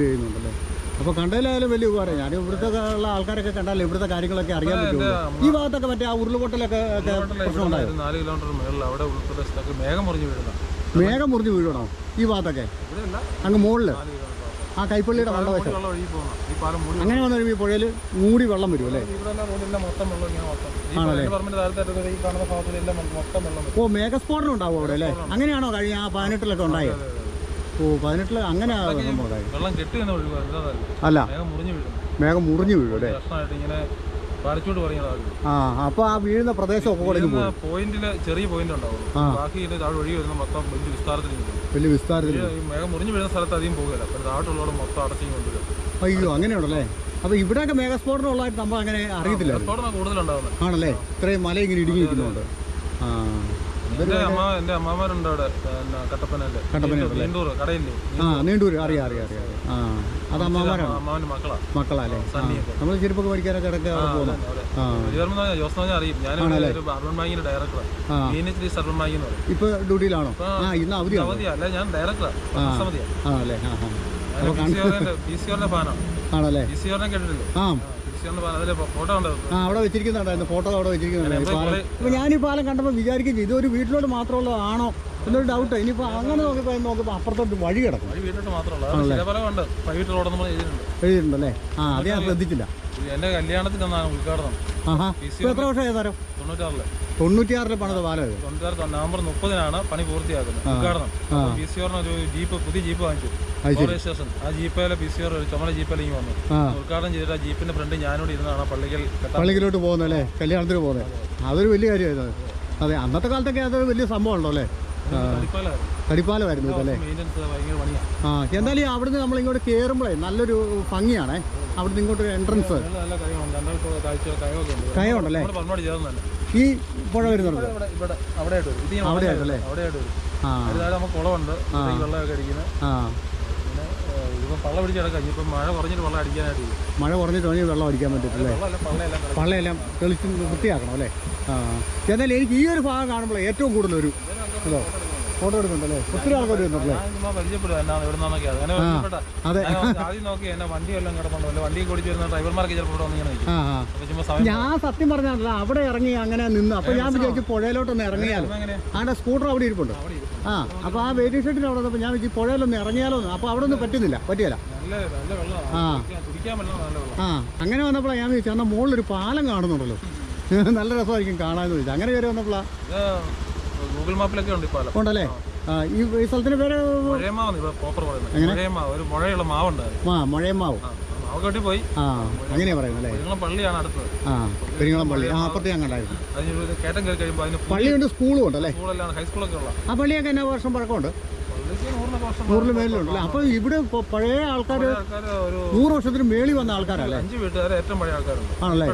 Speaker 3: ചെയ്യുന്നുണ്ടല്ലേ? അപ്പോൾ കണ്ടതിലായാലും വലിയ ഉപകാരം. ഞാൻ ഇവിടുത്തെ ഉള്ള ആൾക്കാരൊക്കെ കണ്ടാലേ ഇവിടുത്തെ കാര്യങ്ങളൊക്കെ അറിയാൻ പറ്റും. ഈ ഭാഗത്തൊക്കെ മറ്റേ ആ ഉരുൾപൊട്ടലൊക്കെ പ്രശ്നമുണ്ടായിരുന്നു. 4 കിലോമീറ്റർ മുകളിൽ അവിടെ ഉൾപ്രദേശത്തൊക്കെ മേഘം മുറിഞ്ഞു വീഴണോ? ഈ ഭാഗത്തൊക്കെ അങ്ങ് മുകളിൽ ആ കൈപ്പള്ളിയുടെ വള്ളവശം അങ്ങനെ വന്നൊരു ഈ പുഴയിൽ മൂടി വെള്ളം വരും അല്ലേ? ആണല്ലേ? ഓ, മേഘസ്ഫോടനം ഉണ്ടാവും അവിടെ അല്ലേ? അങ്ങനെയാണോ കഴിഞ്ഞ 18-ലൊക്കെ ഉണ്ടായത്? ഓ, 18-ൽ അങ്ങനെ അല്ല, മേഘം മുറിഞ്ഞു വീഴും അല്ലേ? ആ, അപ്പോൾ ആ വീഴുന്ന പ്രദേശമൊക്കെ പോയിന്റില് ചെറിയ പോയിന്റ് ഉണ്ടാവും. ബാക്കി ഒഴുകി വരുന്ന മൊത്തം വലിയ വിസ്താരത്തിൽ മേഘം മുറിഞ്ഞു വീഴുന്ന സ്ഥലത്ത് അധികം പോകില്ല. താഴോട്ടുള്ളവർ മൊത്തം അടച്ചു കൊണ്ടുവരും.
Speaker 1: അയ്യോ, അങ്ങനെയുണ്ടല്ലേ? അപ്പോൾ ഇവിടെയൊക്കെ മേഘസ്ഫോടനം ഉള്ളതായിട്ട് നമ്മൾ അങ്ങനെ അറിയത്തില്ല.
Speaker 3: കൂടുതലുണ്ടാവുന്നത്
Speaker 1: ആണല്ലേ? ഇത്രയും മല ഇങ്ങനെ ഇടുങ്ങി നിൽക്കുന്നുണ്ട്. ആ,
Speaker 3: എന്റെ അമ്മാമാരുണ്ട് അവിടെ കട്ടപ്പനല്ലേ, കടയില്ലേ?
Speaker 1: നീണ്ടൂര്. അറിയാം. ആ, അത് അമ്മാമാരാണ്.
Speaker 3: അമ്മാവന്റെ
Speaker 1: മക്കളല്ലേ? നമ്മൾ ചെരുപ്പൊക്കെ പഠിക്കാനൊക്കെ ഇടയ്ക്ക് പോകുന്നു.
Speaker 3: അറിയും. ഞാൻ അർബൻ ബാങ്കിന്റെ ഡയറക്ടറാണ്.
Speaker 1: ഇപ്പൊ ഡ്യൂട്ടിയിലാണോ? ഇന്ന്
Speaker 3: അവധിയല്ല, ഞാൻ ഡയറക്ടറാണ്.
Speaker 1: ആണല്ലേ?
Speaker 3: PCOറിന്റെ ഫാനാണ്.
Speaker 1: ആണല്ലേ?
Speaker 3: PCOറിനെ കേട്ടിട്ടില്ലേ? ഫോട്ടോ
Speaker 1: അവിടെ വെച്ചിരിക്കുന്നുണ്ടായിരുന്നു. ഫോട്ടോ അവിടെ വെച്ചിരിക്കുന്നുണ്ടായിരുന്നു. അപ്പോൾ ഞാൻ ഈ പാലം കണ്ടപ്പോൾ വിചാരിക്കുകയും ചെയ്തു ഇതൊരു വീട്ടിലോട്ട് മാത്രമുള്ളതാണോ എന്നൊരു ഡൗട്ട്. ഇനിയിപ്പോൾ അങ്ങനെ നോക്കിയപ്പോൾ അപ്പുറത്തോട്ട് വഴി കിടക്കും. എഴുതിയിട്ടുണ്ടല്ലേ? ആ, അത് ഞാൻ ശ്രദ്ധിച്ചില്ല.
Speaker 3: എന്റെ കല്യാണത്തിനൊന്നാണ് ഉദ്ഘാടനം.
Speaker 1: എത്ര വർഷം ഏതായാലും? 96-ൽ പണിത പാലം.
Speaker 3: 96 നവംബർ 30-നാണ് പണി പൂർത്തിയാക്കുന്നത്. ഉദ്ഘാടനം. PCOറിന് ഒരു ജീപ്പ്, പുതിയ ജീപ്പ് വാങ്ങിച്ചു. സ്റ്റേഷൻ ആ ജീപ്പയിലെ PCOർ ചുമല ജീപ്പിലേക്ക് വന്നു. ഉദ്ഘാടനം ചെയ്തിട്ട് ആ ജീപ്പിന്റെ ഫ്രണ്ട് ഞാനോട് ഇരുന്നാണ് പള്ളിക്കലോട്ട്
Speaker 1: പോകുന്നത് അല്ലേ? കല്യാണത്തിന് പോകുന്നത്. അതൊരു വലിയ കാര്യമായിരുന്നു. അതെ, അന്നത്തെ കാലത്തൊക്കെ അതൊരു വലിയ സംഭവം ഉണ്ടോ അല്ലേ? തടിപ്പാലമായിരുന്നു ഇതല്ലേ? ആ എന്തായാലും അവിടുന്ന് നമ്മളിങ്ങോട്ട് കയറുമ്പോഴേ നല്ലൊരു ഭംഗിയാണേ. അവിടുന്ന് ഇങ്ങോട്ട് എൻട്രൻസ് കയമുണ്ടല്ലേ? ഈ പുഴ വരുന്നുണ്ട് അവിടെ ആയിട്ടല്ലേ?
Speaker 3: കുളമുണ്ട്, വെള്ളമൊക്കെ അടിക്കുന്നത്. പള്ള പിടിച്ചടക്കാം. ഇനിയിപ്പം മഴ കുറഞ്ഞിട്ട് വെള്ളം അടിക്കാനായിട്ട്,
Speaker 1: മഴ കുറഞ്ഞിട്ട് വേണമെങ്കിൽ വെള്ളം അടിക്കാൻ പറ്റത്തില്ലേ? പള്ളയെല്ലാം തെളിച്ച് വൃത്തിയാക്കണം അല്ലേ? എന്നാലും എനിക്ക് ഈ ഒരു ഭാഗം കാണുമ്പോൾ ഏറ്റവും കൂടുതൽ ഒരു ഇതോ ഫോട്ടോ എടുക്കുന്നുണ്ടല്ലേ? ഒത്തിരി ആൾക്കാർ വരുന്നുണ്ടല്ലേ? അതെ, ഞാൻ സത്യം പറഞ്ഞാൽ അവിടെ ഇറങ്ങി അങ്ങനെ നിന്ന്. അപ്പൊ ഞാൻ വിചാരിച്ചു പുഴയിലോട്ടൊന്ന് ഇറങ്ങിയാലോ. അവിടെ സ്കൂട്ടർ അവിടെ ഇരിപ്പുണ്ട്. അപ്പൊ ആ വെയിറ്റിംഗ് ഷെഡിൽ അവിടെ വന്നപ്പോൾ ഞാൻ വിചാരിച്ചു പുഴയിലൊന്ന് ഇറങ്ങിയാലോ. അപ്പൊ അവിടെ ഒന്നും പറ്റുന്നില്ല, പറ്റിയല്ല. അങ്ങനെ വന്നപ്പോഴാണ് ഞാൻ വിചാരിച്ചു എന്നാൽ മുകളിലൊരു പാലം കാണുന്നുണ്ടല്ലോ, നല്ല രസമായിരിക്കും കാണാമെന്ന് ചോദിച്ചു. അങ്ങനെ കയറി വന്നപ്പോഴാണ്
Speaker 3: ഗൂഗിൾ മാപ്പിലൊക്കെ ഉണ്ട്
Speaker 1: ഉണ്ടല്ലേ? ഈ സ്ഥലത്തിന്റെ പേര്
Speaker 3: മുഴയുള്ള മാവുണ്ട്.
Speaker 1: മുഴയമാവ്
Speaker 3: പോയി.
Speaker 1: അങ്ങനെയാ പറയുന്നത് അല്ലേ?
Speaker 3: പള്ളിയാണ് അടുത്തത്.
Speaker 1: പെരിങ്ങളം പള്ളി. അപ്പുറത്ത് ഞാൻ കണ്ടായിരുന്നു.
Speaker 3: കയറ്റം കയറി കഴിയുമ്പോൾ അതിന്
Speaker 1: പള്ളിയുണ്ട്, സ്കൂളും ഉണ്ടല്ലേ?
Speaker 3: ഹൈസ്കൂളൊക്കെ ഉള്ള
Speaker 1: ആ പള്ളിയൊക്കെ എന്നാ വർഷം പഴക്കമുണ്ട്? 100 മേലുണ്ടല്ലേ? അപ്പൊ ഇവിടെ പഴയ ആൾക്കാർ 100 വർഷത്തിന് മേളി വന്ന ആൾക്കാരല്ലേ?
Speaker 3: 5 വീട്ടുകാരെ ഏറ്റവും പഴയ ആൾക്കാരുണ്ട്.
Speaker 1: ആണല്ലേ?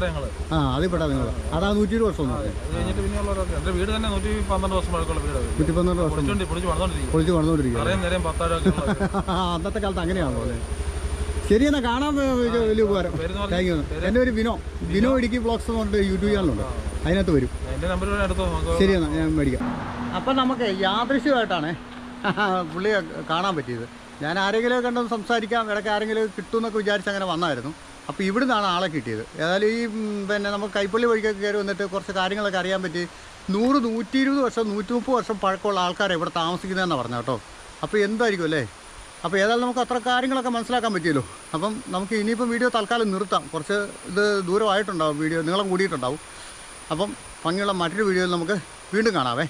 Speaker 1: അതിൽപ്പെട്ടാ നിങ്ങൾ. അതാ 120 വർഷം
Speaker 3: കഴിഞ്ഞിട്ട് പിന്നെയുള്ളവരൊക്കെ. എന്റെ വീട് തന്നെ 112 വർഷം പഴക്കമുള്ള വീടാണ്.
Speaker 1: 112 വർഷം പൊളിച്ച് വളർന്നുകൊണ്ടിരിക്കും. അന്നത്തെ കാലത്ത് അങ്ങനെയാണല്ലോ അല്ലേ? ശരി, എന്നാ കാണാൻ വലിയ ഉപകാരം. Thank you. എൻ്റെ ഒരു വിനോ ഇടുക്കി വ്ളോഗ്സ് എന്ന് പറഞ്ഞിട്ട് യൂട്യൂബ് ചാനലുണ്ട്, അതിനകത്ത് വരും. ശരി, എന്നാ ഞാൻ മേടിക്കാം. അപ്പം നമുക്ക് യാദൃശ്യമായിട്ടാണ് പുള്ളിയെ കാണാൻ പറ്റിയത്. ഞാൻ ആരെങ്കിലും കണ്ടൊന്ന് സംസാരിക്കാം, ഇടയ്ക്ക് ആരെങ്കിലും കിട്ടുമെന്നൊക്കെ വിചാരിച്ച് അങ്ങനെ വന്നായിരുന്നു. അപ്പോൾ ഇവിടെ നിന്നാണ് ആളെ കിട്ടിയത്. ഏതായാലും ഈ നമുക്ക് കൈപ്പള്ളി വഴിക്കൊക്കെ കയറി വന്നിട്ട് കുറച്ച് കാര്യങ്ങളൊക്കെ അറിയാൻ പറ്റി. 100, 120 വർഷം, 130 വർഷം പഴക്കമുള്ള ആൾക്കാരെ ഇവിടെ താമസിക്കുന്നതെന്നാണ് പറഞ്ഞത് കേട്ടോ. അപ്പോൾ എന്തായിരിക്കും അല്ലേ? അപ്പോൾ ഏതായാലും നമുക്ക് അത്ര കാര്യങ്ങളൊക്കെ മനസ്സിലാക്കാൻ പറ്റിയല്ലോ. അപ്പം നമുക്ക് ഇനിയിപ്പം വീഡിയോ തൽക്കാലം നിർത്താം. കുറച്ച് ഇത് ദൂരമായിട്ടുണ്ടാവും, വീഡിയോ നീളം കൂടിയിട്ടുണ്ടാവും. അപ്പം ഭംഗിയുള്ള മറ്റൊരു വീഡിയോയിൽ നമുക്ക് വീണ്ടും കാണാവേ.